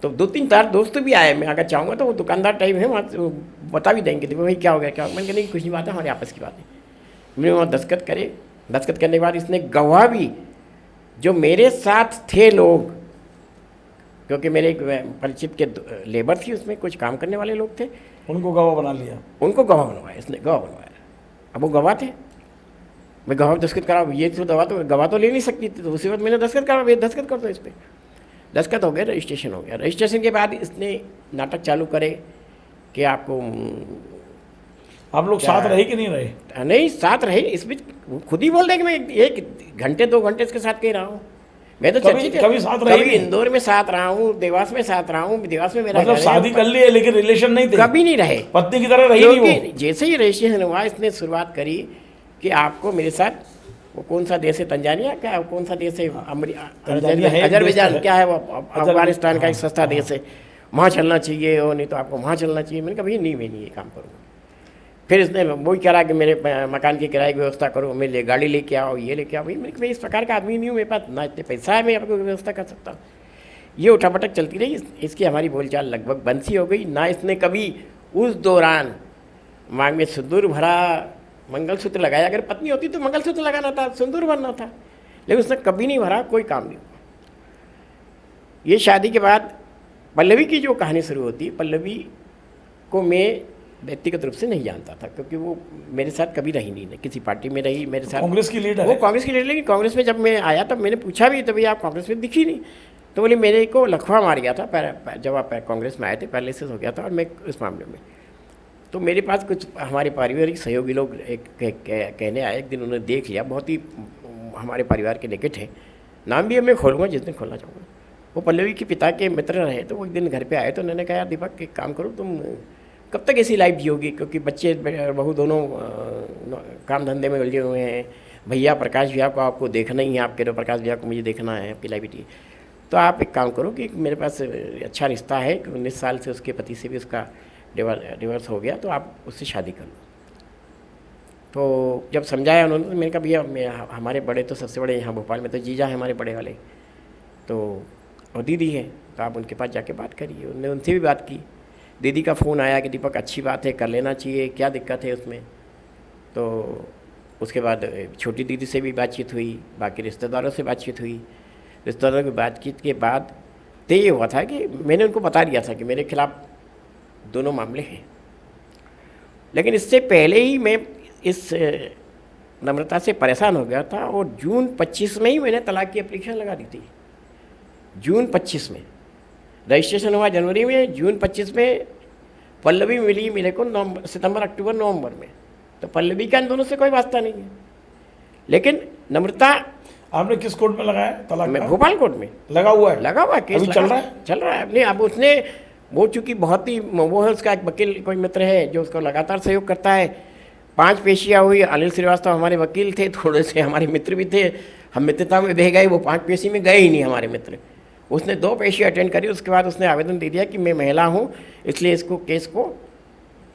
S1: तो 2-3 दोस्त भी आए, मैं अगर चाहूँगा तो वो दुकानदार टाइप है वहाँ बता भी देंगे तो भाई क्या हो गया क्या, मैंने कहा नहीं कुछ नहीं बात है, हमारे आपस की बात है। मैंने वहाँ दस्तखत करे, दस्तखत करने के बाद इसने गवाह भी जो मेरे साथ थे लोग, क्योंकि मेरे एक परिचित के लेबर थी उसमें कुछ काम करने वाले लोग थे,
S2: उनको गवाह बना लिया,
S1: उनको गवाह बनवाया इसने, गवाह बनवाया। अब वो गवाह थे, मैं गवाह दस्तखत करा, ये तो गवाह तो ले नहीं सकती थी, तो उसी वक्त मैंने दस्तखत करा, ये दस्तखत कर दो इस पर। दस्तखत हो गया, रजिस्ट्रेशन हो गया। रजिस्ट्रेशन के बाद इसने नाटक चालू करे कि आपको
S2: आप लोग साथ रहे कि नहीं रहे?
S1: नहीं साथ रहे, इस बीच खुद ही बोल रहे कि मैं 1 घंटे 2 घंटे इसके साथ कहीं रहा हूँ। मैं तो
S2: कभी साथ रहे?
S1: कभी इंदौर में साथ रहा हूँ, देवास में साथ रहा हूँ, देवास में मेरा
S2: मतलब शादी कर ली है लेकिन रिलेशन नहीं थे?
S1: कभी नहीं रहे,
S2: पत्नी की तरह रही नहीं वो।
S1: जैसे ही रजिस्ट्रेशन हुआ इसने शुरुआत करी कि आपको मेरे साथ, वो कौन सा देश है, तंजानिया क्या, कौन सा देश है, अजरबैजान क्या है वो, अफगानिस्तान का एक सस्ता देश है, वहाँ चलना चाहिए और नहीं तो आपको वहाँ चलना चाहिए। मैंने कहा भैया नहीं, मैं नहीं ये काम करूँगा। फिर इसने वही करा कि मेरे मकान की किराए की व्यवस्था करो, मेरे लिए गाड़ी लेके आओ, ये लेके आओ। भाई मैं इस प्रकार का आदमी नहीं हूँ, मेरे पास ना इतने पैसा है मैं आपको व्यवस्था कर सकता हूँ। ये उठापटक चलती रही, इसकी हमारी बोलचाल लगभग बंद सी हो गई। ना इसने कभी उस दौरान मांग में सिंदूर भरा, मंगलसूत्र लगाया, अगर पत्नी होती तो मंगलसूत्र लगाना था, सिंदूर भरना था, लेकिन उसने कभी नहीं भरा, कोई काम नहीं हुआ। ये शादी के बाद पल्लवी की जो कहानी शुरू होती है, पल्लवी को मैं व्यक्तिगत रूप से नहीं जानता था, क्योंकि वो मेरे साथ कभी रही नहीं, किसी पार्टी में रही मेरे साथ।
S2: कांग्रेस की लीडर,
S1: वो कांग्रेस की लीडर, लेकिन कांग्रेस में जब मैं आया तब मैंने पूछा भी तो भैया आप कांग्रेस में दिखी नहीं, तो बोले मेरे को लखवा मार गया था जब आप कांग्रेस में आए थे, पैरालिसिस हो गया था और मैं इस मामले में। तो मेरे पास कुछ हमारे पारिवारिक सहयोगी लोग कहने आए, एक दिन उन्होंने देख लिया, बहुत ही हमारे परिवार के निकट है, नाम भी मैं खोलूँगा जिस दिन खोलना चाहूँगा। वो पल्लवी के पिता के मित्र रहे, तो वो एक दिन घर पे आए, तो उन्होंने कहा यार दीपक एक काम करो, तुम कब तक ऐसी लाइफ जियोगी, क्योंकि बच्चे बहू दोनों काम धंधे में उलझे हुए हैं, भैया प्रकाश भैया को आपको देखना ही है, आपके तो प्रकाश भैया को मुझे देखना है, आपकी लाइफ बेटी। तो आप एक काम करो कि मेरे पास अच्छा रिश्ता है, 19 साल से उसके पति से भी उसका डिवोर्स हो गया, तो आप उससे शादी कर लो। तो जब समझाया उन्होंने, तो मैंने कहा भैया हमारे बड़े तो सबसे बड़े यहाँ भोपाल में तो जीजा है हमारे बड़े वाले, तो और दीदी है, तो आप उनके पास जाके बात करिए। उन्होंने उनसे भी बात की, दीदी का फ़ोन आया कि दीपक अच्छी बात है, कर लेना चाहिए, क्या दिक्कत है उसमें। तो उसके बाद छोटी दीदी से भी बातचीत हुई, बाकी रिश्तेदारों से बातचीत हुई। रिश्तेदारों की बातचीत के बाद तय ये हुआ था कि मैंने उनको बता दिया था कि मेरे खिलाफ़ दोनों मामले हैं, लेकिन इससे पहले ही मैं इस नम्रता से परेशान हो गया था और जून 25 में ही मैंने तलाक की एप्लीकेशन लगा दी थी। जून 25 में रजिस्ट्रेशन हुआ, जनवरी में, जून 25 में पल्लवी मिली मेरे को सितंबर, अक्टूबर, नवंबर में। तो पल्लवी का इन दोनों से कोई वास्ता नहीं है, लेकिन नम्रता।
S2: आपने किस कोर्ट में लगाया तलाक?
S1: मैं भोपाल कोर्ट में
S2: लगा हुआ है,
S1: केस
S2: चल रहा है।
S1: नहीं, अब उसने वो चूँकि बहुत ही वो है, उसका एक वकील कोई मित्र है जो उसको लगातार सहयोग करता है। 5 पेशियाँ हुई, अनिल श्रीवास्तव हमारे वकील थे, थोड़े से हमारे मित्र भी थे, हम मित्रता में बह गए, वो 5 पेशी में गए ही नहीं हमारे मित्र। उसने 2 पेशी अटेंड करी, उसके बाद उसने आवेदन दे दिया कि मैं महिला हूँ, इसलिए इसको केस को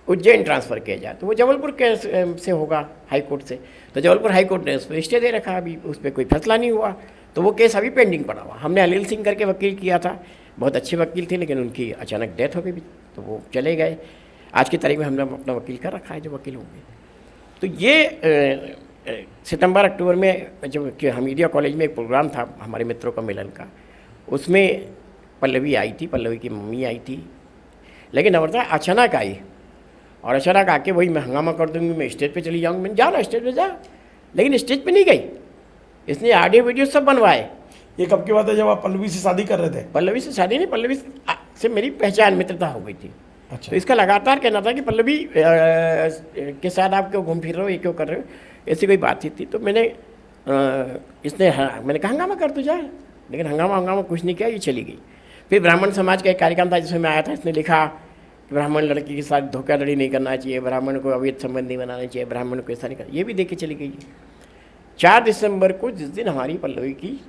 S1: उज्जैन ट्रांसफ़र किया जाए, तो वो जबलपुर के से होगा हाई कोर्ट से। तो जबलपुर हाई कोर्ट ने उस पर स्टे दे रखा, अभी उस पर कोई फैसला नहीं हुआ, तो वो केस अभी पेंडिंग पड़ा हुआ। हमने अनिल सिंह करके वकील किया था, बहुत अच्छे वकील थे, लेकिन उनकी अचानक डेथ हो गई तो वो चले गए। आज की तारीख में हमने अपना वकील कर रखा है जो वकील होंगे। तो ये सितंबर अक्टूबर में जब कि हमीदिया कॉलेज में एक प्रोग्राम था हमारे मित्रों का मिलन का, उसमें पल्लवी आई थी, पल्लवी की मम्मी आई थी, लेकिन नम्रता अचानक आई और अचानक आके वही मैं हंगामा कर दूंगी, मैं स्टेज पे चली जाऊंगी। मैंने जा ना स्टेज पे जा, लेकिन स्टेज पे नहीं गई। इसने ऑडियो वीडियो सब बनवाए।
S2: ये कब की बात है, जब आप पल्लवी से शादी कर रहे थे?
S1: पल्लवी से शादी नहीं, पल्लवी से मेरी पहचान मित्रता हो गई थी।
S2: अच्छा।
S1: तो इसका लगातार कहना था कि पल्लवी के साथ आप क्यों घूम फिर रहे हो, ये क्यों कर रहे हो, ऐसी कोई बात थी। तो मैंने मैंने कहा हंगामा कर तू जा, लेकिन हंगामा कुछ नहीं किया, ये चली गई। फिर ब्राह्मण समाज का एक कार्यक्रम था जिसमें मैं आया था, इसने लिखा कि ब्राह्मण लड़की के साथ धोखाधड़ी नहीं करना चाहिए, ब्राह्मण को अवैध संबंध नहीं बनाना चाहिए, ब्राह्मण को ऐसा नहीं करना, ये भी देख के चली गई। 4 दिसंबर को जिस दिन हमारी पल्लवी की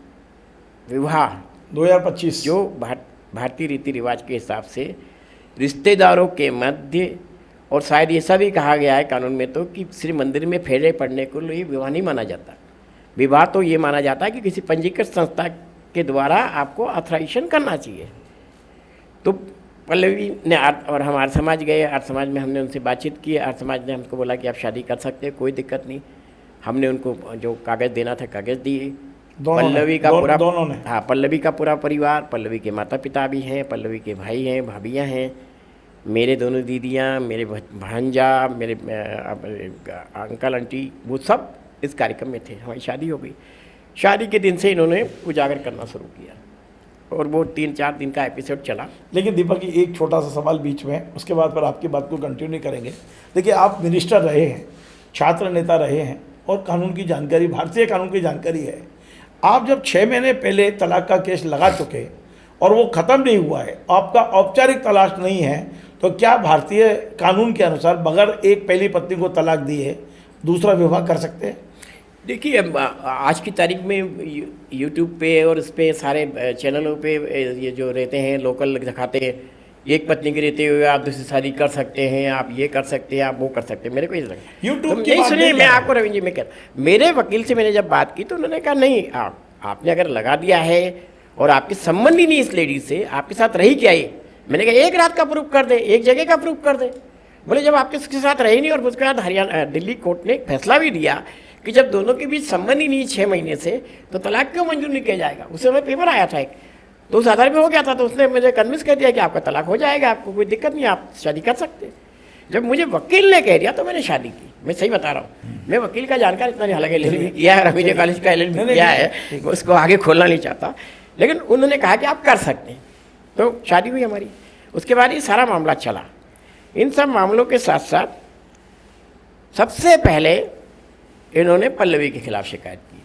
S1: विवाह
S2: 2025
S1: जो भारतीय रीति रिवाज के हिसाब से रिश्तेदारों के मध्य, और शायद ये भी कहा गया है कानून में तो कि श्री मंदिर में फेरे पड़ने को लिए विवाह नहीं माना जाता। विवाह तो ये माना जाता है कि किसी पंजीकृत संस्था के द्वारा आपको ऑथराइजेशन करना चाहिए। तो पल्लवी ने और हम आर्य समाज गए, आर्य समाज में हमने उनसे बातचीत की, आर्य समाज ने हमको बोला कि आप शादी कर सकते हैं, कोई दिक्कत नहीं। हमने उनको जो कागज़ देना था कागज़ दिए। पल्लवी का पूरा
S2: दोनों ने,
S1: हाँ, पल्लवी का पूरा परिवार, पल्लवी के माता पिता भी हैं, पल्लवी के भाई हैं, भाभियाँ हैं, मेरे दोनों दीदियाँ, मेरे भांजा, मेरे अंकल आंटी, वो सब इस कार्यक्रम में थे। हमारी शादी हो गई। शादी के दिन से इन्होंने उजागर करना शुरू किया और वो 3-4 दिन का एपिसोड चला।
S2: लेकिन दीपक जी एक छोटा सा सवाल बीच में, उसके बाद पर आपकी बात को कंटिन्यू करेंगे। देखिए आप मिनिस्टर रहे हैं, छात्र नेता रहे हैं और कानून की जानकारी, भारतीय कानून की जानकारी है। आप जब 6 महीने पहले तलाक का केस लगा चुके और वो ख़त्म नहीं हुआ है, आपका औपचारिक तलाक नहीं है, तो क्या भारतीय कानून के अनुसार बगैर एक पहली पत्नी को तलाक दिए दूसरा विवाह कर सकते हैं?
S1: देखिए आज की तारीख में यूट्यूब पे और इस पे सारे चैनलों पे ये जो रहते हैं लोकल दिखाते हैं, एक पत्नी के रहते हुए आप दूसरी शादी कर सकते हैं, आप ये कर सकते हैं, आप वो कर सकते हैं। मेरे को ये लगा
S2: यूट्यूब
S1: नहीं सुनिए, मैं आपको रविंद्र जी में कह मेरे वकील से मैंने जब बात की तो उन्होंने कहा नहीं, आपने अगर लगा दिया है और आपके संबंध ही नहीं इस लेडी से, आपके साथ रही क्या ये? मैंने कहा एक रात का प्रूफ कर दे, एक जगह का प्रूफ कर दे। बोले जब आपके साथ रही नहीं, और उसके बाद हरियाणा दिल्ली कोर्ट ने फैसला भी दिया कि जब दोनों के बीच संबंध ही नहीं 6 महीने से, तो तलाक क्यों मंजूर नहीं किया जाएगा। उस समय पेपर आया था एक, तो उस आधार पे हो गया था। तो उसने मुझे कन्विंस कर दिया कि आपका तलाक हो जाएगा, आपको कोई दिक्कत नहीं, आप शादी कर सकते हैं। जब मुझे वकील ने कह दिया तो मैंने शादी की। मैं सही बता रहा हूँ, मैं वकील का जानकार इतना नहीं, हालांकि LLB किया है, रविंद्र कॉलेज का LLB किया है, उसको आगे खोलना नहीं चाहता, लेकिन उन्होंने कहा कि आप कर सकते हैं, तो शादी हुई हमारी। उसके बाद ये सारा मामला चला। इन सब मामलों के साथ साथ सबसे पहले इन्होंने पल्लवी के खिलाफ शिकायत की।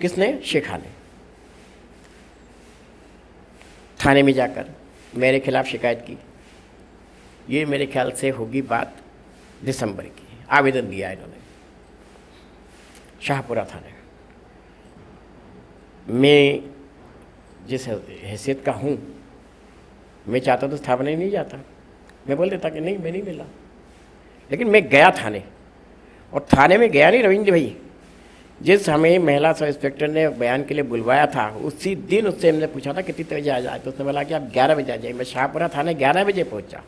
S1: किसने? शेखा ने थाने में जाकर मेरे खिलाफ शिकायत की। ये मेरे ख्याल से होगी बात दिसंबर की। आवेदन दिया इन्होंने शाहपुरा थाने। मैं जिस हैसियत का हूँ, मैं चाहता तो थाने नहीं जाता, मैं बोल देता कि नहीं मैं नहीं मिला, लेकिन मैं गया थाने। और थाने में गया नहीं रविंद्र भाई, जिस हमें महिला सब इंस्पेक्टर ने बयान के लिए बुलवाया था, उसी दिन उससे हमने पूछा था कितनी बजे आ जाए, तो उसने बोला कि आप 11 बजे आ जाइए। मैं शाहपुरा थाने 11 बजे पहुंचा।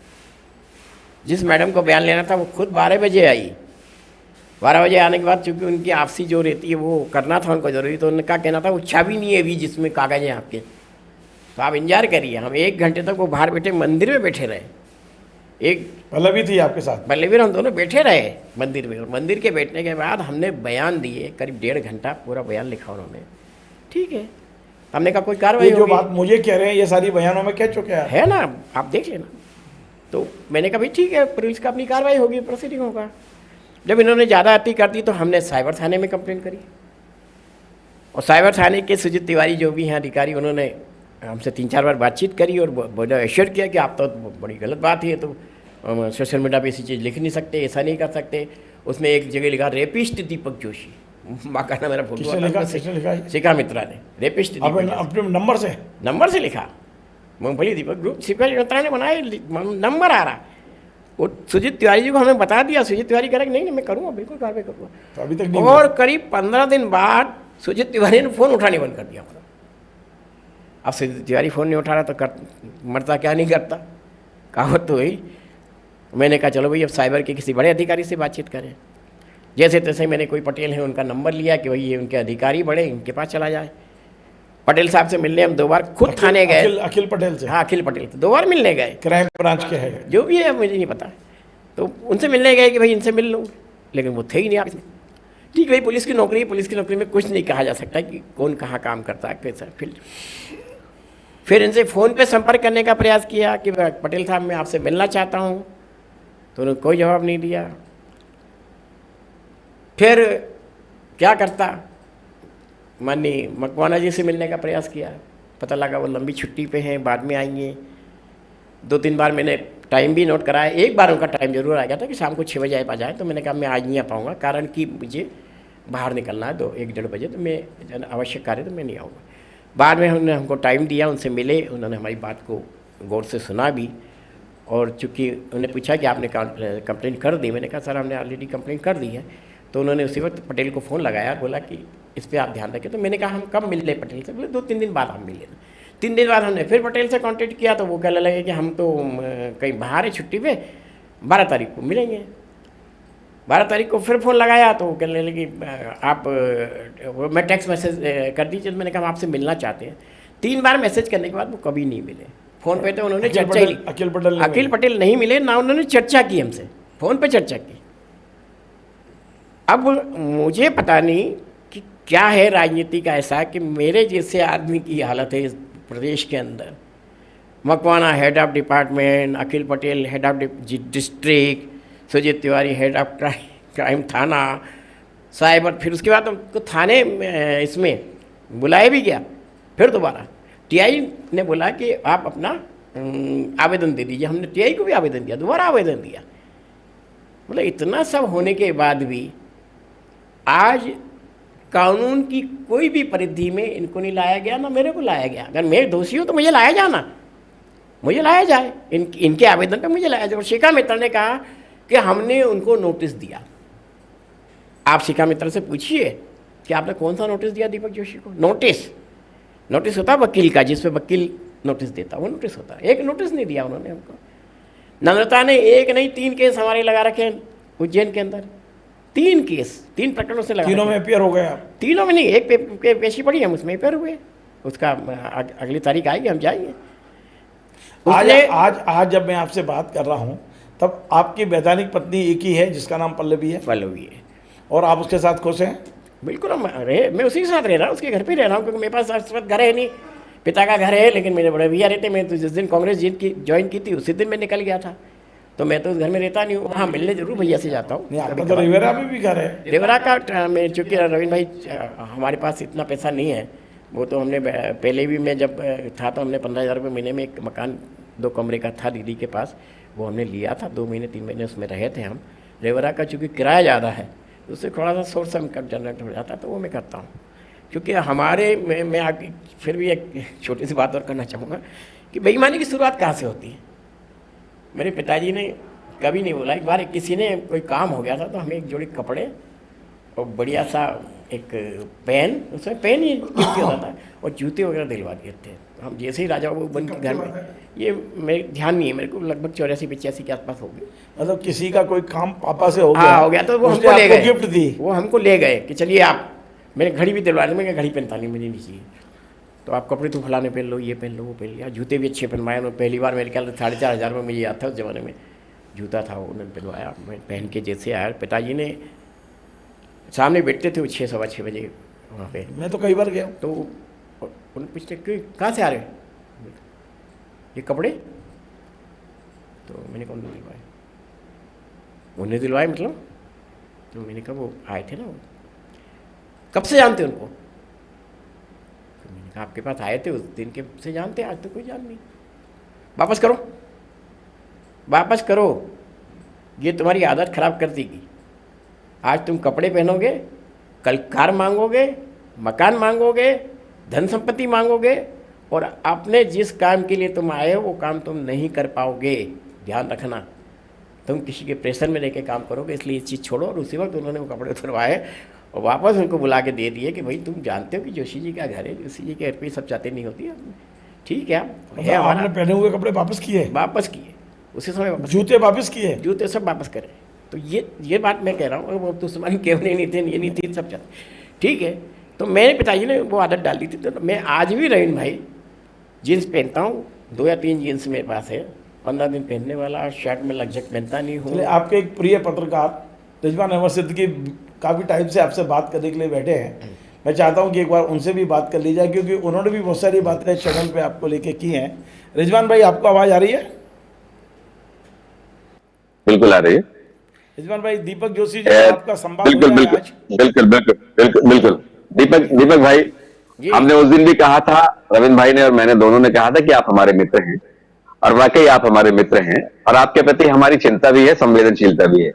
S1: जिस मैडम को बयान लेना था वो खुद 12 बजे आई। 12 बजे आने के बाद चूँकि उनकी आपसी जो रहती है वो करना था उनको जरूरी, तो उनका कहना था वो चाबी नहीं है अभी जिसमें कागज़ हैं आपके, तो आप इंतजार करिए। हम 1 घंटे तक वो बाहर बैठे मंदिर में बैठे रहे। एक
S2: पल्लवी थी आपके साथ?
S1: पल्लवी हम दोनों बैठे रहे मंदिर में, और मंदिर के बैठने के बाद हमने बयान दिए, करीब 1.5 घंटा पूरा बयान लिखा उन्होंने। ठीक है, हमने कहा कोई कार्रवाई
S2: जो बात मुझे कह रहे हैं ये सारी बयानों में कह चुके हैं,
S1: है ना, आप देख लेना। तो मैंने कहा भाई ठीक है, पुलिस का अपनी कार्रवाई होगी, प्रोसीडिंग होगा। जब इन्होंने ज़्यादा अति कर दी तो हमने साइबर थाने में कंप्लेंट करी, और साइबर थाने के सुजीत तिवारी जो भी हैं अधिकारी, उन्होंने हमसे 3-4 बार बातचीत करी और बड़ा एश्योर किया कि आप तो बड़ी गलत बात है, तो सोशल मीडिया पे ऐसी चीज़ लिख नहीं सकते, ऐसा नहीं कर सकते। उसमें एक जगह लिखा रेपिस्ट दीपक जोशी, बाकायदा मेरा फोटो
S2: लिखा?
S1: शिखा मित्रा ने रेपिस्ट
S2: अपने नंबर से
S1: लिखा। मूंगफली दीपक ग्रुप शिखा मित्रा ने बनाया, नंबर आ रहा। वो सुजीत तिवारी जी को हमें बता दिया, सुजीत तिवारी कह रहे नहीं नहीं मैं करूँगा, बिल्कुल कार्रवाई करूँगा।
S2: तो अभी तक नहीं
S1: और करीब 15 दिन बाद सुजीत तिवारी ने फ़ोन उठाने बंद कर दिया हमारा। अब सुजीत तिवारी फ़ोन नहीं उठा रहा तो मरता क्या नहीं करता, कहावत तो वही। मैंने कहा चलो भाई अब साइबर के किसी बड़े अधिकारी से बातचीत करें। जैसे तैसे मैंने कोई पटेल है उनका नंबर लिया कि भाई ये उनके अधिकारी बड़े, इनके पास चला जाए। पटेल साहब से मिलने हम 2 बार खुद थाने गए।
S2: अखिल पटेल से?
S1: हाँ, अखिल पटेल से 2 बार मिलने गए।
S2: क्राइम ब्रांच के है
S1: जो भी है मुझे नहीं पता। तो उनसे मिलने गए कि भाई इनसे मिल लूँ, लेकिन वो थे ही नहीं ऑफिस में। ठीक भाई, पुलिस की नौकरी में कुछ नहीं कहा जा सकता कि कौन कहाँ काम करता है कैसा। फिर इनसे फ़ोन पे संपर्क करने का प्रयास किया कि पटेल साहब मैं आपसे मिलना चाहता हूँ, तो उन्होंने कोई जवाब नहीं दिया। फिर क्या करता, माननीय मकवाना जी से मिलने का प्रयास किया, पता लगा वो लंबी छुट्टी पे हैं, बाद में आएंगे। 2-3 बार मैंने टाइम भी नोट कराया। एक बार उनका टाइम जरूर आ गया था कि शाम को 6 बजे आ जाए, तो मैंने कहा मैं आज नहीं आ पाऊँगा, कारण कि मुझे बाहर निकलना है 1-1:30 बजे, तो मैं आवश्यक कार्य तो मैं नहीं आऊँगा। बाद में उन्होंने हमको टाइम दिया, उनसे मिले, उन्होंने हमारी बात को गौर से सुना भी। और चूँकि उन्होंने पूछा कि आपने कंप्लेंट कर दी, मैंने कहा सर हमने ऑलरेडी कंप्लेंट कर दी है। तो उन्होंने उसी वक्त पटेल को फ़ोन लगाया, बोला कि इस पर आप ध्यान रखें। तो मैंने कहा हम कब मिल रहे पटेल से? बोले 2-3 दिन बाद हम मिले। 3 दिन बाद हमने फिर पटेल से कांटेक्ट किया, तो वो कहने लगे कि हम तो कहीं बाहर है छुट्टी पे, 12 तारीख को मिलेंगे। 12 तारीख को फिर फ़ोन लगाया, तो वो कहने लगे आप मैं टेक्स्ट मैसेज कर दीजिए। तो मैंने कहा हम आपसे मिलना चाहते हैं। 3 बार मैसेज करने के बाद वो कभी नहीं मिले। फ़ोन पे तो उन्होंने चर्चा ही अखिल पटेल नहीं मिले, ना उन्होंने चर्चा की हमसे, फ़ोन पे चर्चा की। अब मुझे पता नहीं कि क्या है राजनीति का ऐसा कि मेरे जैसे आदमी की हालत है इस प्रदेश के अंदर। Makwana head of department, Akhil Patel head of district, Sujeet Tiwari head of crime थाना, साइबर। फिर उसके बाद हमको थाने इसमें बुलाया भी गया। फिर दोबारा टीआई ने बोला कि आप अपना आवेदन दे दीजिए। हमने टीआई को भी आवेदन दिया, दोबारा आवेदन दिया। मतलब इतना सब होने के बाद भी आज कानून की कोई भी परिधि में इनको नहीं लाया गया, ना मेरे को लाया गया। अगर मैं दोषी हूँ तो मुझे लाया जाना, मुझे लाया जाए, इनके आवेदन पे मुझे लाया जाए। और शिखा मित्र ने कहा कि हमने उनको नोटिस दिया। आप शिखा मित्र से पूछिए कि आपने कौन सा नोटिस दिया दीपक जोशी को। नोटिस होता वकील का, जिस पे वकील नोटिस देता, वो नोटिस होता। एक नोटिस नहीं दिया उन्होंने हमको। नम्रता ने 1 नहीं 3 केस हमारे लगा रखे हैं उज्जैन के अंदर। 3 केस, 3 प्रकरणों से लगा।
S2: तीनों में अपियर हो गए आप?
S1: तीनों में नहीं, एक पेशी पड़ी, हम उसमें अपियर हुए। उसका अगली तारीख आएगी, हम जाएंगे।
S2: आज जब मैं आपसे बात कर रहा हूँ तब आपकी वैधानिक पत्नी एक ही है जिसका नाम पल्लवी है?
S1: पल्लवी है।
S2: और आप उसके साथ खुश हैं?
S1: बिल्कुल, मैं उसी के साथ रह रहा हूँ, उसके घर पे रह रहा हूँ, क्योंकि मेरे पास इस वक्त घर है नहीं। पिता का घर है, लेकिन मेरे बड़े भैया रहते। मैं तो जिस दिन कांग्रेस ज्वाइन की थी उसी दिन मैं निकल गया था, तो मैं तो उस घर में रहता नहीं हूँ। हाँ, मिलने जरूर भैया से जाता हूँ।
S2: आपका तो रेवरा में भी घर है?
S1: रेवरा का मैं, चूँकि रवीन भाई हमारे पास इतना पैसा नहीं है। वो तो हमने पहले भी, मैं जब था तो हमने 15,000 रुपये महीने में एक मकान 2 कमरे का था दीदी के पास, वो हमने लिया था। 2 महीने 3 महीने उसमें रहे थे हम। रेवरा का चूँकि किराया ज़्यादा है, उससे थोड़ा सा सोर्स इनकम जनरेट हो जाता है, तो वो मैं करता हूँ। क्योंकि हमारे मैं आगे फिर भी एक छोटी सी बात और करना चाहूँगा कि बेईमानी की शुरुआत कहाँ से होती है। मेरे पिताजी ने कभी नहीं बोला। एक बार किसी ने कोई काम हो गया था, तो हमें एक जोड़ी कपड़े और बढ़िया सा एक पेन, उसमें पेन ही गिफ्ट होता था, और जूते वगैरह दिलवा दिए थे। हम जैसे ही राजा बाबू बन के घर में, ये मेरे ध्यान नहीं है, मेरे को लगभग 84-85 के आसपास हो गई।
S2: मतलब किसी का कोई काम पापा से हो गया?
S1: हाँ, हो गया, तो वो हमको ले गए,
S2: गिफ्ट दी।
S1: वो हमको ले गए कि चलिए आप, मैंने घड़ी भी दिलवा दी। मैं घड़ी पहनता नहीं, मुझे नहीं चाहिए, तो आप कपड़े तो फलाने पहन लो, ये पहन लो, वो पहन लिया। जूते भी अच्छे पहनवाए उन्होंने। पहली बार मेरे ख्याल से 4,500 में मुझे याद था, उस ज़माने में जूता था, वो उन्होंने पहनवाया। मैं पहन के जैसे आया, पिताजी ने सामने बैठते थे वो 6-6:15 बजे वहाँ पे।
S2: मैं तो कई बार गया।
S1: तो उन्होंने पूछते क्यों, कहाँ से आ रहे हैं ये कपड़े? तो मैंने कहा उन्होंने दिलवाए। उन्हें दिलवाए मतलब? तो मैंने कहा वो आए थे ना, वो कब से जानते उनको? तो मैंने कहा आपके पास आए थे उस दिन के से जानते, आज तो कोई जान नहीं। वापस करो, वापस करो, ये तुम्हारी आदत खराब कर देगी। आज तुम कपड़े पहनोगे, कल कार मांगोगे, मकान मांगोगे, धन संपत्ति मांगोगे, और आपने जिस काम के लिए तुम आए हो वो काम तुम नहीं कर पाओगे। ध्यान रखना, तुम किसी के प्रेशर में रह के काम करोगे, इसलिए ये चीज़ छोड़ो। और उसी वक्त उन्होंने वो कपड़े उतरवाए और वापस उनको बुला के दे दिए कि भाई तुम जानते हो कि जोशी जी का घर है, जोशी जी के घर पे सब चाहते नहीं होती है, ठीक है आप है
S2: आपने
S1: हमारा।
S2: पहने हुए कपड़े वापस किए,
S1: वापस किए उसी समय, वापस
S2: जूते वापस किए,
S1: जूते सब वापस करे। तो ये बात मैं कह रहा हूँ, वो दुश्मन केवल नहीं थे, ये नहीं थी, सब चाहते, ठीक है। तो मेरे पिताजी ने वो आदत डाल दी थी। तो मैं आज भी रहीन भाई जीन्स पहनता हूँ, 2 या 3 जीन्स मेरे पास है, 15 दिन पहनने वाला, शर्ट में लगझक पहनता नहीं हूँ।
S2: चलिए आपके एक प्रिय पत्रकार रिजवान अहमद सिद्दीकी काफ़ी टाइम से आपसे बात करने के लिए बैठे हैं। मैं चाहता हूं कि एक बार उनसे भी बात कर ली जाए, क्योंकि उन्होंने भी बहुत सारी बातें चैनल पे आपको लेके की हैं। रिजवान भाई, आपको आवाज़ आ रही है?
S3: बिल्कुल आ रही है।
S2: रिजवान भाई, दीपक जोशी जी का आपका संवाद
S3: बिल्कुल
S2: हुआ है
S3: बिल्कुल
S2: आज।
S3: बिल्कुल बिल्कुल बिल्कुल बिल्कुल दीपक भाई,
S1: जी।
S3: हमने उस दिन भी कहा था, रविंद्र भाई ने और मैंने दोनों ने कहा था कि आप हमारे मित्र हैं, और वाकई आप हमारे मित्र हैं, और आपके प्रति हमारी चिंता भी है, संवेदनशीलता भी है।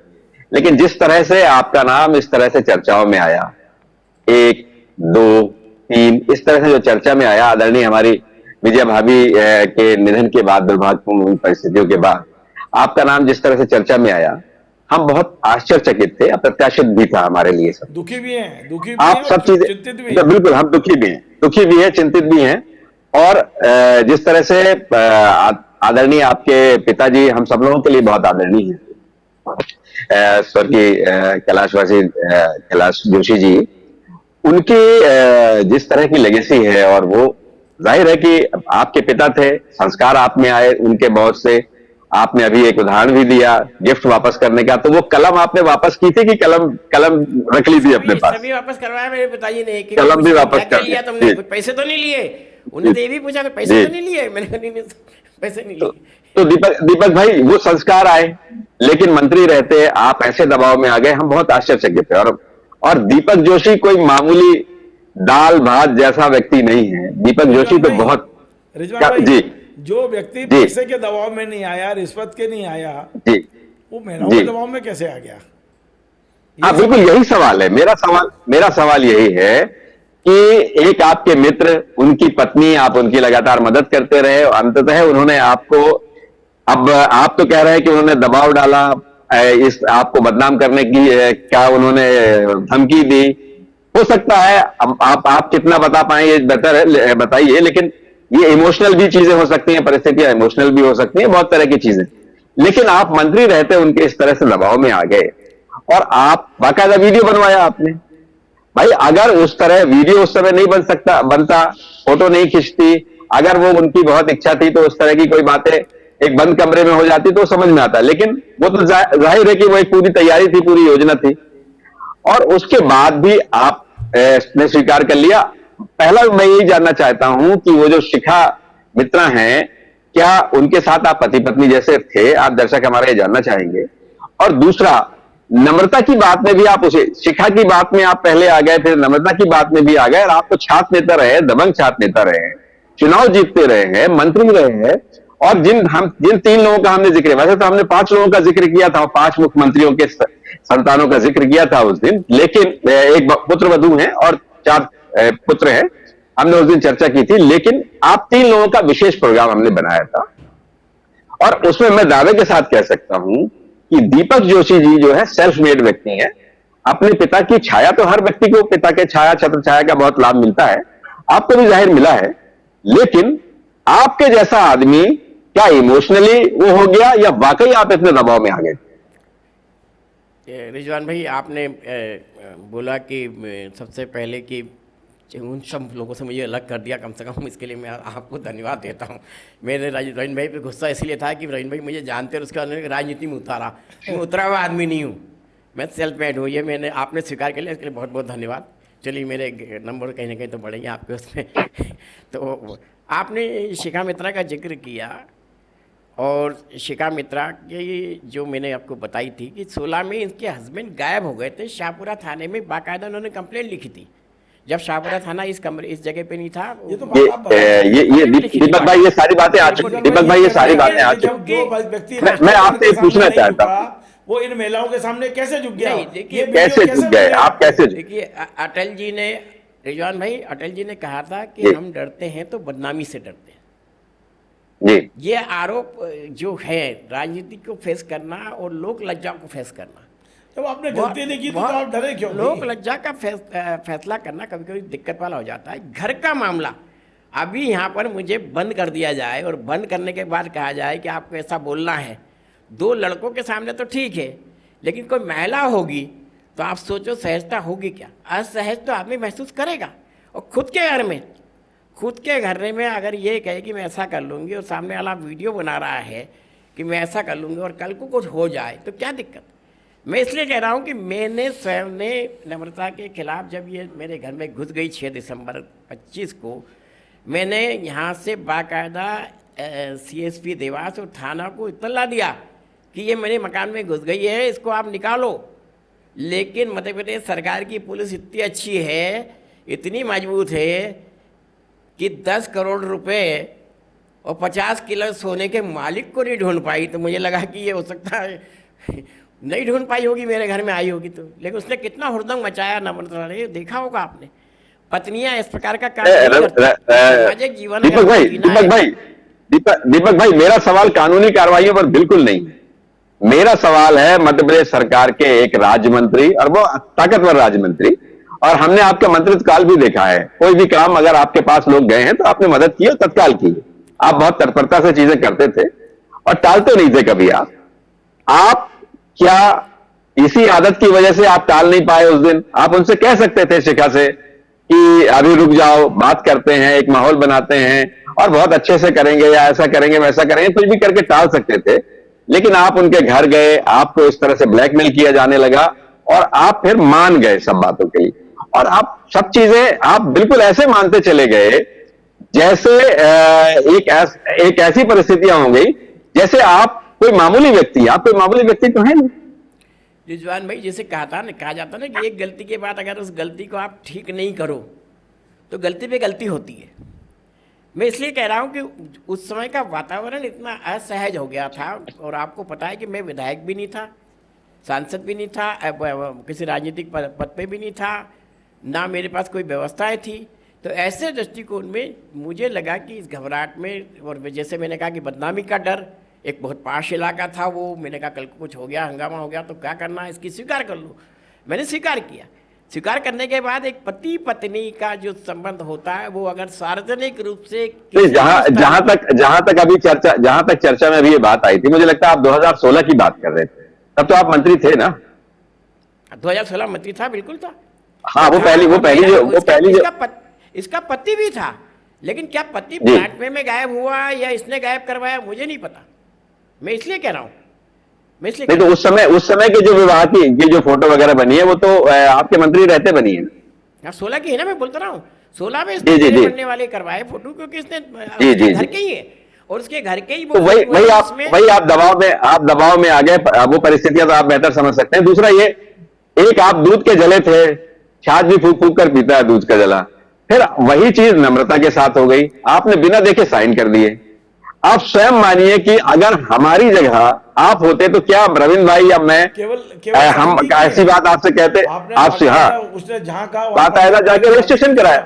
S3: लेकिन जिस तरह से आपका नाम इस तरह से चर्चाओं में आया, 1, 2, 3 इस तरह से जो चर्चा में आया, आदरणीय हमारी विजया भाभी के निधन के बाद, दुर्भाग्यपूर्ण परिस्थितियों के बाद आपका नाम जिस तरह से चर्चा में आया, हम बहुत आश्चर्यचकित थे, अप्रत्याशित भी था हमारे लिए सब।
S2: दुखी भी हैं, दुखी भी
S3: आप
S2: हैं
S3: सब
S2: और
S3: चीजें,
S2: चिंतित भी हैं।
S3: बिल्कुल हम दुखी भी हैं, चिंतित भी हैं। और जिस तरह से आदरणीय आपके पिताजी हम सब लोगों के लिए बहुत आदरणीय हैं, स्वर्गीय कैलाशवासी कैलाश जोशी जी, उनकी जिस तरह की लेगेसी है, और वो जाहिर है कि आपके पिता थे, संस्कार आप में आए उनके बहुत से। आपने अभी एक उदाहरण भी दिया गिफ्ट वापस करने का, तो वो कलम आपने वापस की थी कि कलम रख ली थी अपने पास?
S1: सभी वापस करवाया मेरे पिताजी ने।
S3: कलम भी वापस
S1: क्या
S3: कर
S1: लिया
S3: दी।
S1: तुमने?
S3: जी।
S1: कुछ पैसे तो नहीं लिए? उन्होंने तो ये भी पूछा कि पैसे
S3: जी।
S1: तो नहीं लिए? मैंने कहा नहीं, पैसे नहीं लिए।
S3: तो दीपक भाई, वो संस्कार आए, लेकिन मंत्री रहते आप ऐसे दबाव में आ गए, हम बहुत आश्चर्यचकित थे। और दीपक जोशी कोई मामूली दाल भात जैसा व्यक्ति नहीं है। दीपक जोशी तो बहुत
S2: रिजवान भाई,
S3: जी
S2: जो व्यक्ति
S3: जी।
S2: पैसे के दबाव में नहीं आया, रिश्वत के नहीं आया,
S3: जी
S2: वो महिलाओं
S3: जी।
S2: के दबाव में कैसे आ गया?
S3: हाँ बिल्कुल, यही सवाल है मेरा सवाल यही है कि एक आपके मित्र, उनकी पत्नी, आप उनकी लगातार मदद करते रहे, और अंततः उन्होंने आपको, अब आप तो कह रहे हैं कि उन्होंने दबाव डाला, इस आपको बदनाम करने की क्या उन्होंने धमकी दी? हो सकता है, अब आप कितना बता पाए ये बेहतर है, बताइए। लेकिन ये इमोशनल भी चीजें हो सकती हैं, परिस्थितियां इमोशनल भी हो सकती हैं, बहुत तरह की चीजें। लेकिन आप मंत्री रहते उनके इस तरह से दबाव में आ गए, और आप बाकायदा वीडियो बनवाया आपने। भाई अगर उस तरह वीडियो उस समय नहीं बनता, फोटो नहीं खींचती, अगर वो उनकी बहुत इच्छा थी तो उस तरह की कोई बातें एक बंद कमरे में हो जाती तो समझ में आता। लेकिन वो तो जाहिर है कि वो एक पूरी तैयारी थी, पूरी योजना थी, और उसके बाद भी आप ने स्वीकार कर लिया। पहला मैं यही जानना चाहता हूं कि वो जो शिखा मित्रा हैं, क्या उनके साथ आप पति पत्नी जैसे थे? आप दर्शक हमारे ये जानना चाहेंगे। और दूसरा, नम्रता की बात में भी आप उसे, शिखा की बात में आप पहले आ गए, फिर नम्रता की बात में भी आ गए, और आप तो छात्र नेता रहे, दबंग छात्र नेता रहे हैं, चुनाव जीतते रहे हैं, मंत्री रहे हैं। और जिन 3 लोगों का हमने जिक्र, वैसे तो हमने 5 लोगों का जिक्र किया था, 5 मुख्यमंत्रियों के संतानों का जिक्र किया था उस दिन, लेकिन एक पुत्र वधू हैं और 4 पुत्र हैं, हमने उस दिन चर्चा की थी। लेकिन आप 3 लोगों का विशेष प्रोग्राम हमने बनाया था, और उसमें मैं दावे के साथ कह सकता हूं कि दीपक जोशी जी जो है सेल्फ मेड व्यक्ति हैं। अपने पिता की छाया, तो हर व्यक्ति को पिता के छाया, छत्र छाया का बहुत लाभ मिलता है, आपको भी जाहिर मिला है। लेकिन आपके जैसा आदमी क्या इमोशनली वो हो गया, या वाकई आप इतने दबाव में आ गए?
S1: रिजवान भाई, आपने बोला कि सबसे पहले कि उन सब लोगों से मुझे अलग कर दिया, कम से कम इसके लिए मैं आपको धन्यवाद देता हूँ। मेरे रहीन भाई पे गुस्सा इसलिए था कि रहीन भाई मुझे जानते और उसके बाद राजनीति में उतारा। मैं उतरा हुआ आदमी नहीं हूँ, मैं सेल्फ मेड हूँ। ये मैंने आपने स्वीकार कर लिया, इसके लिए बहुत बहुत धन्यवाद। चलिए, मेरे नंबर कहीं ना कहीं तो बढ़ेंगे आपके उसमें। तो आपने शिखा मित्रा का जिक्र किया, और शिखा मित्रा की जो मैंने आपको बताई थी कि 16 में इनके हस्बैंड गायब हो गए थे। शाहपुरा थाने में बाकायदा उन्होंने कंप्लेंट लिखी थी, जब शाहपुरा थाना इस जगह पे नहीं था।
S2: ये तो
S3: ये दीपक भाई, ये सारी बातें आ चुकी, दीपक भाई ये सारी बातें आ चुकी। मैं आपसे पूछना चाहता हूँ,
S2: वो इन महिलाओं के सामने कैसे झुक गया?
S1: देखिए
S3: कैसे झुक गए आप? कैसे?
S1: देखिए, अटल जी ने, रिजवान भाई, अटल जी ने कहा था कि हम डरते हैं तो बदनामी से डरते हैं।
S3: जी
S1: ये आरोप जो है राजनीति को फेस करना और लोक लज्जा को फेस करना,
S2: जब आपने गलती नहीं की तो आप डरे क्यों?
S1: लोक लज्जा का फैसला करना कभी कभी दिक्कत वाला हो जाता है। घर का मामला अभी यहाँ पर मुझे बंद कर दिया जाए और बंद करने के बाद कहा जाए कि आपको ऐसा बोलना है, 2 लड़कों के सामने तो ठीक है, लेकिन कोई महिला होगी तो आप सोचो सहजता होगी क्या? असहज तो आदमी महसूस करेगा। और खुद के घर में अगर ये कहे कि मैं ऐसा कर लूँगी और सामने वाला वीडियो बना रहा है कि मैं ऐसा कर लूँगी और कल को कुछ हो जाए तो क्या दिक्कत? मैं इसलिए कह रहा हूँ कि मैंने स्वयं ने नम्रता के खिलाफ जब ये मेरे घर में घुस गई 6 दिसंबर 25 को, मैंने यहाँ से बाकायदा CSP देवास और थाना को इत्तला दिया कि ये मेरे मकान में घुस गई है, इसको आप निकालो। लेकिन मध्य प्रदेश सरकार की पुलिस इतनी अच्छी है, इतनी मजबूत है कि 10 करोड़ रुपए और 50 किलो सोने के मालिक को नहीं ढूंढ पाई। तो मुझे लगा कि ये हो सकता है नहीं ढूंढ पाई होगी, मेरे घर में आई होगी तो। लेकिन उसने कितना हुड़दंग मचाया नम्रता ने, देखा होगा आपने। पत्नियां इस प्रकार का काम नहीं करती। सामाजिक जीवन
S3: दीपक भाई, मेरा सवाल कानूनी कार्रवाइयों पर बिल्कुल नहीं है। मेरा सवाल है मध्य प्रदेश सरकार के एक राज्य मंत्री, और वो ताकतवर राज्य मंत्री, और हमने आपका मंत्रित्व काल भी देखा है। कोई भी काम अगर आपके पास लोग गए हैं तो आपने मदद की और तत्काल की। आप बहुत तत्परता से चीजें करते थे और टालते नहीं थे कभी। आप क्या इसी आदत की वजह से आप टाल नहीं पाए उस दिन? आप उनसे कह सकते थे शिखा से कि अभी रुक जाओ, बात करते हैं, एक माहौल बनाते हैं और बहुत अच्छे से करेंगे, या ऐसा करेंगे वैसा करेंगे, कुछ भी करके टाल सकते थे। लेकिन आप उनके घर गए, आपको इस तरह से ब्लैकमेल किया जाने लगा और आप फिर मान गए सब बातों के लिए, और आप सब चीजें आप बिल्कुल ऐसे मानते चले गए जैसे एक ऐसी परिस्थितियां हो गई जैसे आप कोई मामूली व्यक्ति, आप कोई मामूली व्यक्ति तो है नहीं।
S1: रिजवान भाई, जैसे कहा जाता ना कि एक गलती के बाद अगर उस गलती को आप ठीक नहीं करो तो गलती पे गलती होती है। मैं इसलिए कह रहा हूँ कि उस समय का वातावरण इतना असहज हो गया था, और आपको पता है कि मैं विधायक भी नहीं था, सांसद भी नहीं था, किसी राजनीतिक पद पे भी नहीं था, ना मेरे पास कोई व्यवस्थाएं थी। तो ऐसे दृष्टिकोण में मुझे लगा कि इस घबराहट में, और जैसे मैंने कहा कि बदनामी का डर, एक बहुत पाश इलाका था वो, मैंने कहा कल को कुछ हो गया, हंगामा हो गया तो क्या करना है, इसकी स्वीकार कर लो। मैंने स्वीकार किया। स्वीकार करने के बाद एक पति पत्नी का जो संबंध होता है वो अगर सार्वजनिक रूप से
S3: जहां तक चर्चा में अभी ये बात आई थी, मुझे लगता है आप 2016 की बात कर रहे थे, तब तो आप मंत्री थे ना?
S1: 2016 मंत्री था, बिल्कुल था।
S3: हाँ, वो पहली
S1: इसका पति भी था, लेकिन क्या पति प्लांट में गायब हुआ या इसने गायब करवाया मुझे नहीं पता। मैं इसलिए कह रहा हूं, नहीं
S3: तो उस समय के जो विवाह की ये जो फोटो वगैरह बनी है वो तो आपके मंत्री रहते बनी है।
S1: 16 की है ना, मैं बोलता रहा हूँ 16 में बनने वाले करवाए फोटो, क्योंकि इसने घर के ही है और उसके घर के ही
S3: तो वही आप दबाव में आ गए। वो परिस्थितियां तो आप बेहतर समझ सकते हैं। दूसरा ये, एक आप दूध के जले थे, छाछ भी फूक फूक कर पीता है दूध का जला, फिर वही चीज नम्रता के साथ हो गई, आपने बिना देखे साइन कर दिए। आप स्वयं मानिए कि अगर हमारी जगह आप होते तो क्या रविंद्र भाई या मैं हम ऐसी बात आपसे कहते? आपसे, हाँ,
S2: उसने जहां कहा
S3: बात आएगा, जाके रजिस्ट्रेशन कराया,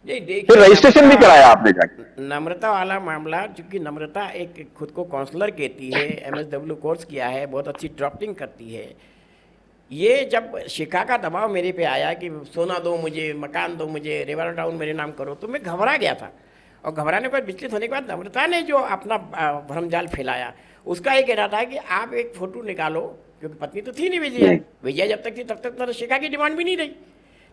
S3: फिर रजिस्ट्रेशन भी कराया आपने जाके।
S1: नम्रता वाला मामला, चूंकि नम्रता एक खुद को काउंसलर कहती है, MSW कोर्स किया है, बहुत अच्छी ड्राफ्टिंग करती है। ये जब शिखा का दबाव मेरे पे आया कि सोना दो मुझे, मकान दो मुझे, रेवाड़ा टाउन मेरे नाम करो, तो मैं घबरा गया था। और घबराने पर विचलित होने के बाद नम्रता ने जो अपना भ्रमजाल फैलाया, उसका ये कहना था कि आप एक फ़ोटो निकालो, क्योंकि पत्नी तो थी नहीं विजया। विजया जब तक थी तब तक तो शिखा की डिमांड भी नहीं रही।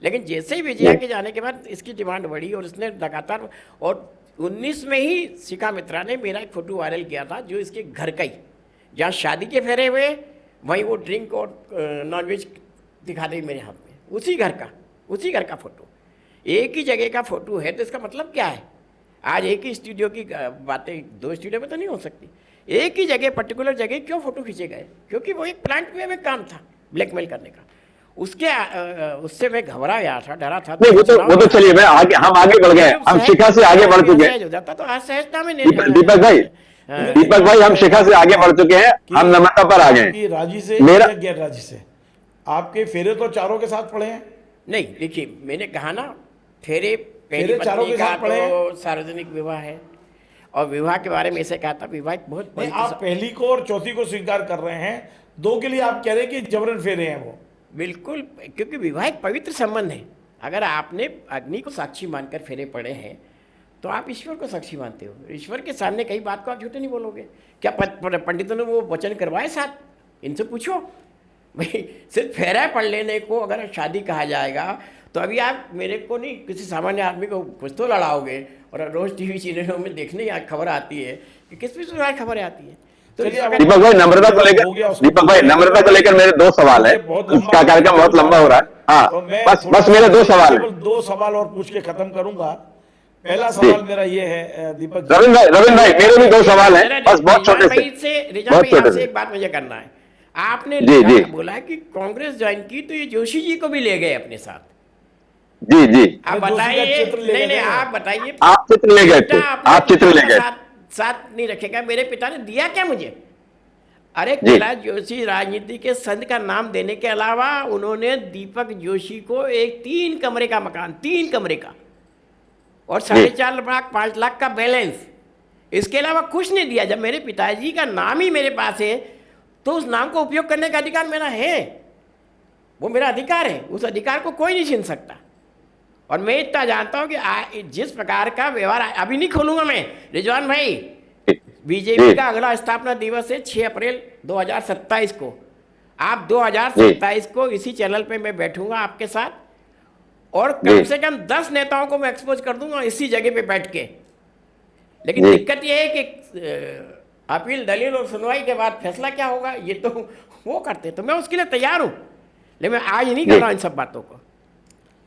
S1: लेकिन जैसे ही विजया के जाने के बाद इसकी डिमांड बढ़ी और इसने लगातार, और 19 में ही शिखा मित्रा ने मेरा एक फ़ोटो वायरल किया था, जो इसके घर का ही, जहाँ शादी के फेरे हुए वहीं वो ड्रिंक और नॉनवेज दिखा दी मेरे हाथ में, उसी घर का फ़ोटो, एक ही जगह का फ़ोटो है। तो इसका मतलब क्या है? आज एक ही स्टूडियो की बातें 2 स्टूडियो में तो नहीं हो सकती। एक ही जगह, पर्टिकुलर जगह क्यों फ़ोटो खींचे गए? क्योंकि वो एक प्लांट में काम था ब्लैकमेल करने का। उससे मैं घबरा गया था, डरा था।
S3: नहीं, वो तो चलिए, हम आगे बढ़ गए, हम शिखा से आगे बढ़ चुके हैं।
S1: हो जाता तो असहजता में
S3: दीपक भाई हम शिखा से आगे बढ़ चुके हैं, हम नम्रता पर आ गए।
S2: राजी से
S3: मेरा
S2: गैर राजी से आपके फेरे तो चारों के साथ पड़े हैं?
S1: नहीं, देखिए मैंने कहा ना, फेरे
S2: चारों के साथ पड़े हैं।
S1: सार्वजनिक विवाह है, और विवाह के बारे में ऐसे कहा था, विवाह एक बहुत
S2: नहीं,
S1: बड़ी
S2: आप पहली को और चौथी को स्वीकार कर रहे हैं, दो के लिए आप कह रहे हैं कि जबरन फेरे हैं वो।
S1: बिल्कुल, क्योंकि विवाह एक पवित्र संबंध है। अगर आपने अग्नि को साक्षी मानकर फेरे पड़े हैं तो आप ईश्वर को साक्षी मानते हो। ईश्वर के सामने कई बात को आप झूठे नहीं बोलोगे। क्या पंडितों ने वो वचन करवाए साथ? इनसे पूछो भाई। सिर्फ फेरा पढ़ लेने को अगर शादी कहा जाएगा तो अभी आप मेरे को नहीं, किसी सामान्य आदमी को कुछ तो लड़ाओगे। और रोज टीवी चैनलों में देखने खबर आती है कि किस भी खबरें आती है। तो
S3: दीपक भाई नम्रता को लेकर, दीपक भाई नम्रता को लेकर मेरे दो सवाल है। इसका कार्यक्रम बहुत लंबा हो रहा है। हाँ,
S2: तो मैं
S3: बस मेरे दो सवाल है।
S2: दो सवाल और पूछ के खत्म करूंगा। पहला सवाल मेरा ये है दीपक
S3: रविंद्र भाई मेरे भी दो सवाल है, बस बहुत छोटे से,
S1: रिजवान
S3: बहुत
S1: भाई
S3: छोटे
S1: आपसे
S3: से।
S1: एक बात मुझे करना है। आपने
S3: जी।
S1: बोला कि कांग्रेस ज्वाइन की तो ये जोशी जी को भी ले गए अपने साथ।
S3: जी जी,
S1: आप
S2: मैं दूसरी का
S1: बताइए।
S2: चित्र ले
S1: नहीं
S2: गए।
S1: आप बताइए।
S3: आप चित्र ले गए थे,
S1: बेटा अपने
S3: आप चित्र ले
S1: पिता
S3: गए।
S1: का साथ नहीं रखेगा। मेरे पिता ने दिया क्या मुझे? अरे
S3: जी।
S1: कैलाश जोशी राजनीति के संत का नाम देने के अलावा उन्होंने दीपक जोशी को एक 3 कमरे का मकान, 3 कमरे का, और 4.5 लाख 5 लाख का बैलेंस, इसके अलावा कुछ नहीं दिया। जब मेरे पिताजी का नाम ही मेरे पास है तो उस नाम को उपयोग करने का अधिकार मेरा है। वो मेरा अधिकार है, उस अधिकार को कोई नहीं छीन सकता। और मैं इतना जानता हूं कि जिस प्रकार का व्यवहार, अभी नहीं खोलूंगा मैं रिजवान भाई। बीजेपी का अगला स्थापना दिवस है 6 अप्रैल 2027 को। आप 2027 को इसी चैनल पे मैं बैठूंगा आपके साथ, और कम से कम 10 नेताओं को मैं एक्सपोज कर दूंगा इसी जगह पे बैठ के। लेकिन दिक्कत यह है कि अपील, दलील और सुनवाई के बाद फैसला क्या होगा ये तो वो करते। तो मैं उसके लिए तैयार हूं, लेकिन मैं आज नहीं कर रहा हूं इन सब बातों को।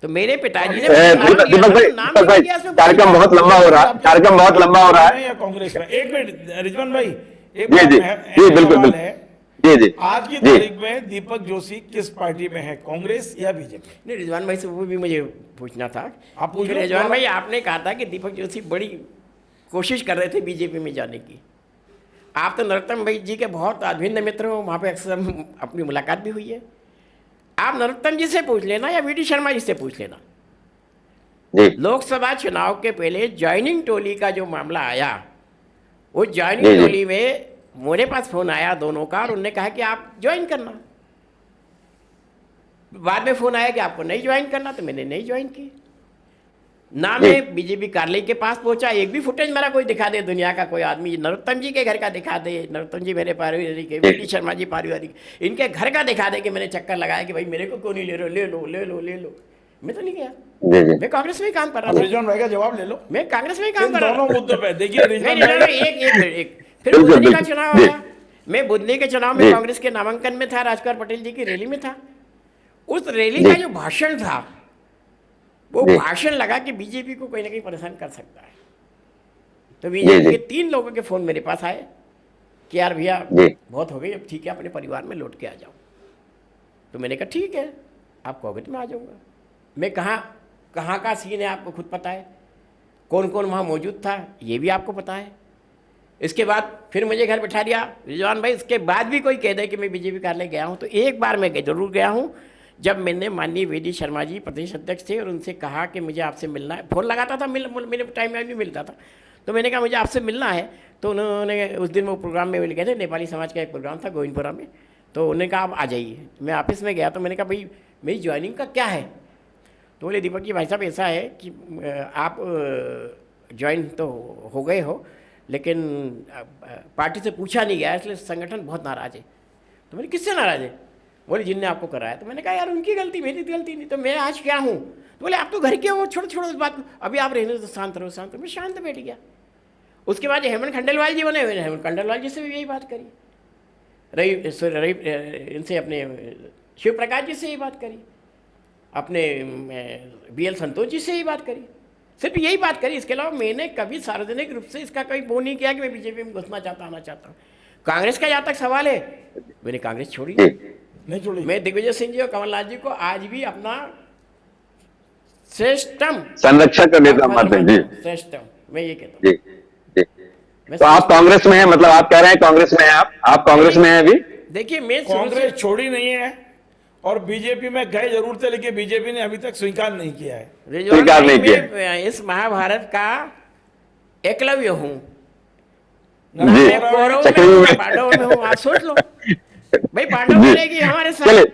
S1: तो मेरे पिताजी ने
S3: दीपक भाई कार्यक्रम बहुत लंबा हो रहा है, कार्यक्रम बहुत लंबा हो रहा है।
S2: या कांग्रेस में, एक मिनट रिजवान भाई, एक
S3: जी जी जी, बिल्कुल
S2: सवाल
S3: बिल्कुल।
S2: है।
S3: जी जी,
S2: आज की
S3: जी।
S2: तारीख में दीपक जोशी किस पार्टी में है, कांग्रेस या बीजेपी?
S1: नहीं, रिजवान भाई से वो भी मुझे पूछना था।
S2: आप पूछ
S1: कि
S2: लो।
S1: रिजवान भाई, आपने कहा था कि दीपक जोशी बड़ी कोशिश कर रहे थे बीजेपी में जाने की। आप तो नरोत्तम भाई जी के बहुत अभिन्न मित्र हो, वहाँ पे अक्सर अपनी मुलाकात भी हुई है। आप नरोत्तम जी से पूछ लेना या वी.डी. शर्मा जी से पूछ लेना।
S3: जी
S1: लोकसभा चुनाव के पहले ज्वाइनिंग टोली का जो मामला आया, वो ज्वाइनिंग टोली में मेरे पास फोन आया दोनों का, और उन्होंने कहा कि आप ज्वाइन करना। बाद में फोन आया कि आपको नहीं ज्वाइन करना, तो मैंने नहीं ज्वाइन की। ना मैं बीजेपी कार्यालय के पास पहुंचा, एक भी फुटेज मेरा कोई दिखा दे दुनिया का कोई आदमी, नरोत्तम जी के घर का दिखा दे, नरोत्तम जी मेरे पारिवारिक है, वी.डी. शर्मा जी पारिवारिक, इनके घर का दिखा दे कि मैंने चक्कर लगाया कि भाई मेरे को क्यों नहीं ले रहे हो, ले लो ले लो ले लो। मैं तो नहीं गया,
S3: जी जी।
S1: मैं कांग्रेस में ही काम कर रहा था।
S2: रिजवान भाई का जवाब ले लो।
S1: मैं कांग्रेस में ही काम कर रहा
S2: दोनों
S1: था।
S2: मुद्दों पे देखिए रिजवान भाई,
S1: एक फिर बुधनी का चुनाव आया। मैं बुधनी के चुनाव में कांग्रेस के नामांकन में था, राजकुमार पटेल जी की रैली में था। उस रैली का जो भाषण था, वो भाषण लगा कि बीजेपी को कहीं ना कहीं परेशान कर सकता है। तो बीजेपी के 3 लोगों के फोन मेरे पास आए कि यार भैया बहुत हो गई, अब ठीक है अपने परिवार में लौट के आ जाओ। तो मैंने कहा ठीक है, आप कहोगे तो मैं आ जाऊँगा। मैं कहाँ का सीन है आपको खुद पता है, कौन कौन वहाँ मौजूद था ये भी आपको पता है। इसके बाद फिर मुझे घर बैठा दिया रिजवान भाई। इसके बाद भी कोई कह दे कि मैं बीजेपी कार्यालय गया हूँ, तो एक बार मैं जरूर गया हूँ, जब मैंने माननीय वी.डी. शर्मा जी प्रदेश अध्यक्ष थे और उनसे कहा कि मुझे आपसे मिलना है। फ़ोन लगाता था, मेरे टाइम में भी मिलता था, तो मैंने कहा मुझे आपसे मिलना है। तो उन्होंने उस दिन वो प्रोग्राम में मिल गए थे, नेपाली समाज का एक प्रोग्राम था गोविंदपुरा में। तो उन्होंने कहा आप आ जाइए। मैं ऑफिस में गया तो मैंने कहा भाई मेरी ज्वाइनिंग का क्या है? तो बोले दीपक जी भाई साहब ऐसा है कि आप ज्वाइन तो हो गए हो, लेकिन पार्टी से पूछा नहीं गया, इसलिए संगठन बहुत नाराज़ है। तो मैंने किससे नाराज़ है? बोले जिनने आपको कराया। तो मैंने कहा यार उनकी गलती, मेरी गलती नहीं, तो मैं आज क्या हूँ? तो बोले आप तो घर के हो, छोड़ो उस बात को, अभी आप रहने तो शांत रहो शांत। तो मैं शांत बैठ गया। उसके बाद हेमंत खंडेलवाल जी बने हुए, हेमंत खंडेलवाल जी से भी यही बात करी, इनसे अपने शिव प्रकाश जी से यही बात करी, अपने BL संतोष जी से यही बात करी, सिर्फ यही बात करी। इसके अलावा मैंने कभी सार्वजनिक रूप से इसका कोई वो नहीं किया कि मैं बीजेपी में घुसना चाहता, आना चाहता हूँ। कांग्रेस का जहाँ तक सवाल है, मैंने कांग्रेस छोड़ी
S2: नहीं छोड़ी।
S1: मैं दिग्विजय सिंह जी और कमलनाथ जी को आज भी अपना श्रेष्ठतम
S3: संरक्षक का नेता मानते हैं। जी
S1: श्रेष्ठतम, मैं ये कहता हूँ।
S3: जी जी। तो आप कांग्रेस में हैं, मतलब आप कह रहे हैं कांग्रेस में हैं, आप कांग्रेस में हैं अभी?
S1: देखिए मैं
S2: कांग्रेस छोड़ी नहीं है और बीजेपी में गए जरूर थे, लेकिन बीजेपी ने अभी तक स्वीकार नहीं किया है।
S1: स्वीकार नहीं किया। मैं इस महाभारत का एकलव्य हूँ, ना
S3: जी,
S1: मैं कौरव में
S3: चक्रव्यूह
S1: हूँ
S3: में।
S1: ना पांडव में हूँ, आप सोच लो भाई। पांडव
S3: जी,
S1: मिलेगी हमारे साथ
S3: चलिए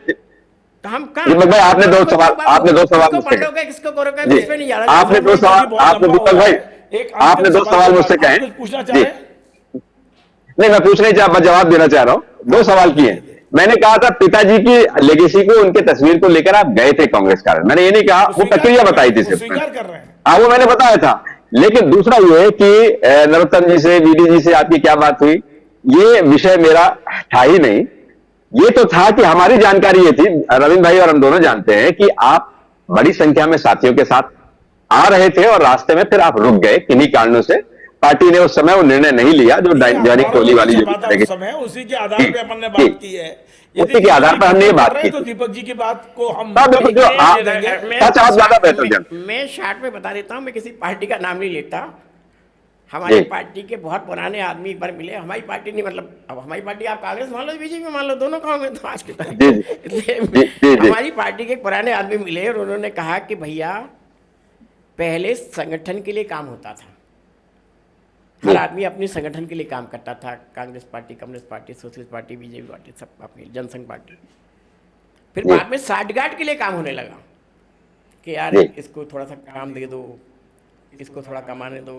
S1: तो हम
S3: दीपक भाई, आपने दो
S1: खुद
S3: सवाल,
S1: को
S3: आपने दो सवाल
S1: किसको
S3: मुझसे
S1: पांडव का
S3: कहे।
S1: किसको कौरव का,
S3: जी,
S1: इस पे नहीं जाना
S3: आपने
S1: चाहता।
S3: दो
S2: इंटरव्यू
S3: सवाल,
S2: बहुत
S3: आपने
S2: लंबा हो
S3: दीपक
S2: रहा
S3: भाई,
S2: है, एक अंतिम
S3: आपने दो
S2: सवाल के
S3: सवाल
S2: बाद
S3: मुझसे
S2: आप
S3: कहे।
S2: कुछ पूछना चाह
S3: जी,
S2: रहे हैं?
S3: नहीं मैं पूछ नहीं चाह, मैं जवाब देना चाह रहा हूँ। दो
S2: हाँ
S3: सवाल
S2: दे
S3: किए।
S2: दे।
S3: मैंने कहा था पिताजी की लेगेसी को, उनके तस्वीर को लेकर आप गए थे कांग्रेस कार्यालय, मैंने ये नहीं कहा,
S2: वो
S3: वो
S2: स्वीकार
S3: प्रक्रिया
S2: कर रहे
S3: बताई
S2: हैं,
S3: थी
S2: वो
S3: सिर्फ मैंने।
S2: स्वीकार कर रहे हैं।
S3: हाँ वो मैंने बताया था। लेकिन दूसरा ये है कि नरोत्तम जी से, वीडी जी से आपकी क्या बात हुई, ये विषय मेरा था ही नहीं। ये तो था कि हमारी जानकारी ये थी, रविंद्र भाई और हम दोनों जानते हैं कि आप बड़ी संख्या में साथियों के साथ आ रहे थे और रास्ते में फिर आप रुक गए किन्हीं कारणों से। पार्टी ने उस समय वो निर्णय नहीं लिया जो
S2: ये
S3: दैनिक
S2: अखबारों में
S3: टोली
S2: भी
S3: वाली जो
S2: छपा था
S3: तरह की।
S2: उस समय, उसी के आधार
S3: जी,
S2: पे अपन ने
S3: जी,
S2: बात की है। यदि
S3: उसी के
S2: दीपक
S3: आधार
S2: जी
S3: पर हमने ये
S2: खंडन
S3: बात
S2: कर रहे
S3: की
S2: हैं तो
S3: थी।
S2: दीपक जी की बात को हम
S3: हाँ बिल्कुल, जो
S2: ये देंगे।
S3: सच आप ज्यादा बेहतर जान।
S1: मैं शार्ट में बता देता हूँ, मैं किसी पार्टी का नाम नहीं लेता। हमारी
S3: जी,
S1: पार्टी के बहुत पुराने आदमी एक बार मिले, हमारी पार्टी नहीं, मतलब अब हमारी पार्टी आप कांग्रेस मान लो बीजेपी मान लो, दोनों खाओगे तो आज के टाइम
S3: जी,
S1: इसलिए
S3: जी, जी, जी,
S1: हमारी पार्टी के एक पुराने आदमी मिले और उन्होंने कहा कि भैया पहले संगठन के लिए काम होता था, हर आदमी अपनी संगठन के लिए काम करता था, Congress party, communist party, socialist party, BJP party, सब अपनी जनसंघ पार्टी। फिर
S3: जी,
S1: बाद में साठगांठ के लिए काम होने लगा कि यार
S3: जी,
S1: इसको थोड़ा सा काम दे दो, इसको थोड़ा कमाने दो,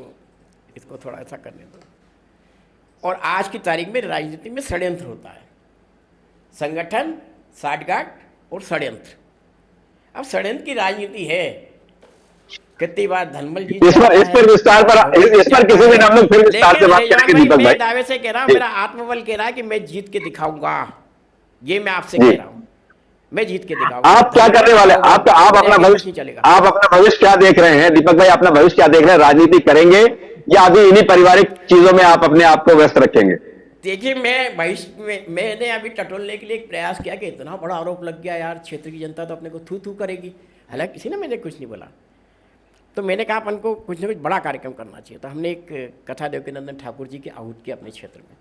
S1: इसको थोड़ा ऐसा करने दो। और आज की तारीख में राजनीति में षड्यंत्र होता है, संगठन, साठगांठ और षड्यंत्र। अब षड्यंत्र की राजनीति है। कितनी बार धनमल जी
S3: इस पर विस्तार पर, इस पर किसी दिन हम लोग फिर विस्तार से बात करेंगे दीपक
S1: मैं
S3: भाई।
S1: दावे से कह रहा हूँ,
S3: जी,
S1: मेरा आत्मबल कह रहा है कि मैं जीत के दिखाऊंगा। ये मैं आपसे
S3: जी।
S1: कह रहा हूँ, मैं जीत के दिखाऊंगा।
S3: आप क्या करने वाले, आप अपना
S1: कुछ
S3: भविष्य,
S1: नहीं चलेगा।
S3: आप अपना भविष्य क्या देख रहे हैं दीपक भाई, अपना भविष्य क्या देख रहे हैं? राजनीति करेंगे या अभी इन्हीं पारिवारिक चीजों में आप अपने आप को व्यस्त रखेंगे?
S1: देखिए, मैं भविष्य में मैंने अभी टटोलने के लिए एक प्रयास किया कि इतना बड़ा आरोप लग गया यार, क्षेत्र की जनता तो अपने को थू थू करेगी। हालांकि किसी ने मैंने कुछ नहीं बोला, तो मैंने कहा अपन को कुछ ना कुछ बड़ा कार्यक्रम करना चाहिए। तो हमने एक कथा देवकीनंदन ठाकुर जी की आहूत की अपने क्षेत्र में,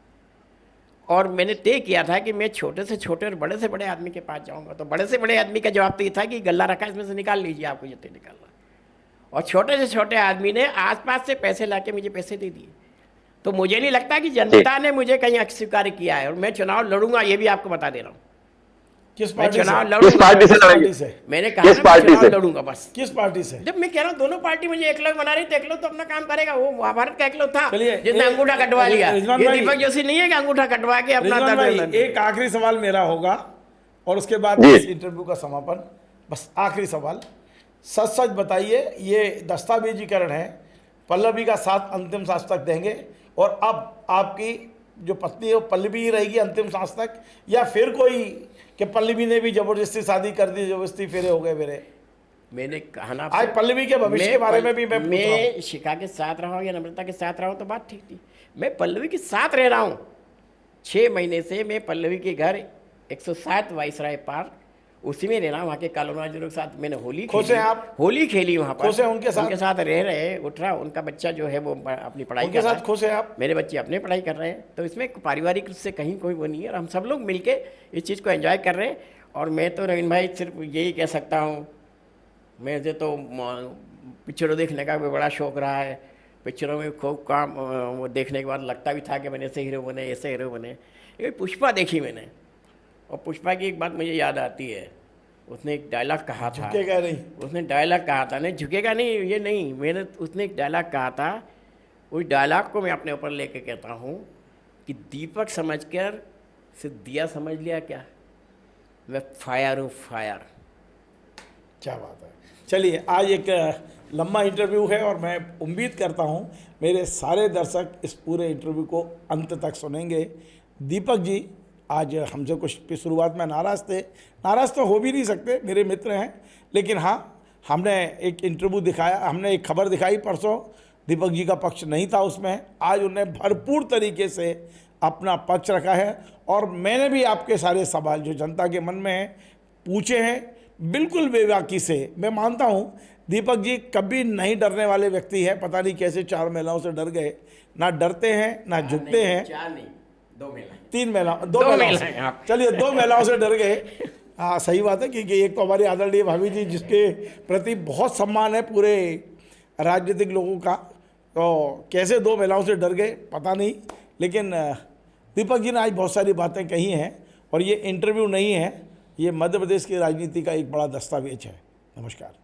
S1: और मैंने तय किया था कि मैं छोटे से छोटे और बड़े से बड़े आदमी के पास जाऊंगा। तो बड़े से बड़े आदमी का जवाब तो ये था कि गल्ला रखा, इसमें से निकाल लीजिए, आपको जितने निकालना। और छोटे से छोटे आदमी ने आसपास से पैसे लाके मुझे पैसे दे दिए। तो मुझे नहीं लगता कि जनता ने मुझे कहीं अस्वीकार किया है, और मैं चुनाव लड़ूंगा, ये भी आपको बता दे रहा हूँ।
S2: किस
S1: मैं
S2: पार्टी
S1: चुनाव
S2: से?
S3: किस
S1: लड़ूंगा,
S3: पार्टी से
S2: किस
S3: लड़ेंगे?
S2: पार्टी से?
S1: मैंने कहा
S3: किस
S1: ना, मैं
S3: पार्टी
S1: चुनाव
S3: से?
S1: लड़ूंगा बस।
S2: किस पार्टी से?
S1: जब मैं कह रहा हूँ दोनों पार्टी मुझे एकलव बना रही, तो एकलव तो अपना काम करेगा। वो महाभारत का एकलव था
S2: चलिए,
S1: जिसने अंगूठा कटवा लिया।
S2: रिजवान
S1: ये
S2: भाई-
S1: दीपक जोशी नहीं है कि अंगूठा कटवा के अपना
S2: रिजवान भाई,
S1: दर्द।
S2: एक आखिरी सवाल मेरा होगा और उसके बाद
S3: जी।
S2: इस इंटरव्यू का समापन। बस आखिरी सवाल, सच सच बताइए, ये दस्तावेजीकरण है, पल्लवी का साथ अंतिम सांस तक देंगे, और अब आपकी जो पत्नी है वो पल्लवी ही रहेगी अंतिम सांस तक, या फिर कोई कि पल्लवी ने भी जबरदस्ती शादी कर दी, जबरदस्ती फेरे हो गए मेरे?
S1: मैंने कहा ना,
S2: आज पल्लवी के भविष्य के बारे में भी मैं पूछ रहा हूं।
S1: मैं शिखा के साथ रहा हूँ या नम्रता के साथ रहा हूँ तो बात ठीक थी। मैं पल्लवी के साथ रह रहा हूँ 6 महीने से। मैं पल्लवी के घर 107 वाइसराय पार्क, उसी में रह रहा हूँ। वहाँ के कॉलोनाइजरों के साथ मैंने होली
S2: खुश
S1: खेली।
S2: हैं आप?
S1: होली खेली वहाँ पर।
S2: खुश हैं उनके साथ?
S1: उनके साथ रह रहे, उठ रहा। उनका बच्चा जो है वो अपनी पढ़ाई
S2: उनके
S1: कर रहा
S2: साथ
S1: है,
S2: खुश हैं आप?
S1: मेरे बच्चे अपने पढ़ाई कर रहे हैं। तो इसमें पारिवारिक रूप से कहीं कोई वो नहीं है, और हम सब लोग मिलके इस चीज़ को एंजॉय कर रहे हैं। और मैं तो रवीन भाई सिर्फ यही कह सकता हूँ, मुझे तो पिक्चरों देखने का भी बड़ा शौक़ रहा है। पिक्चरों में खूब काम, वो देखने के बाद लगता भी था कि मैंने ऐसे हीरो बने, ऐसे हीरो बने। लेकिन पुष्पा देखी मैंने, और पुष्पा की एक बात मुझे याद आती है। उसने एक डायलॉग कहा था,
S2: झुकेगा नहीं।
S1: उसने डायलॉग कहा था, नहीं झुकेगा नहीं, ये नहीं, मैंने उसने एक डायलॉग कहा था। उस डायलॉग को मैं अपने ऊपर लेके कहता हूँ कि दीपक समझकर सिर्फ दिया समझ लिया क्या, मैं फायर हूँ, फायर।
S2: क्या बात है। चलिए, आज एक लंबा इंटरव्यू है और मैं उम्मीद करता हूँ मेरे सारे दर्शक इस पूरे इंटरव्यू को अंत तक सुनेंगे। दीपक जी आज हमसे कुछ शुरुआत में नाराज़ थे, नाराज़ तो हो भी नहीं सकते, मेरे मित्र हैं, लेकिन हाँ, हमने एक इंटरव्यू दिखाया, हमने एक खबर दिखाई परसों, दीपक जी का पक्ष नहीं था उसमें। आज उन्हें भरपूर तरीके से अपना पक्ष रखा है, और मैंने भी आपके सारे सवाल जो जनता के मन में हैं पूछे हैं बिल्कुल बेबाकी से। मैं मानता हूँ दीपक जी कभी नहीं डरने वाले व्यक्ति हैं, पता नहीं कैसे 4 महिलाओं से डर गए, ना डरते हैं ना झुकते हैं।
S1: 4 नहीं, 2 महिला,
S2: 3 महिलाओं, 2
S1: दो
S2: महिलाओं
S1: महिलाएं
S2: से,
S1: आप।
S2: चलिए 2 महिलाओं से डर गए। हाँ सही बात है, क्योंकि एक तो हमारी आदरणीय भाभी जी जिसके प्रति बहुत सम्मान है पूरे राजनीतिक लोगों का, तो कैसे 2 महिलाओं से डर गए पता नहीं, लेकिन दीपक जी ने आज बहुत सारी बातें कही हैं और ये इंटरव्यू नहीं है, ये मध्य प्रदेश की राजनीति का एक बड़ा दस्तावेज है। नमस्कार।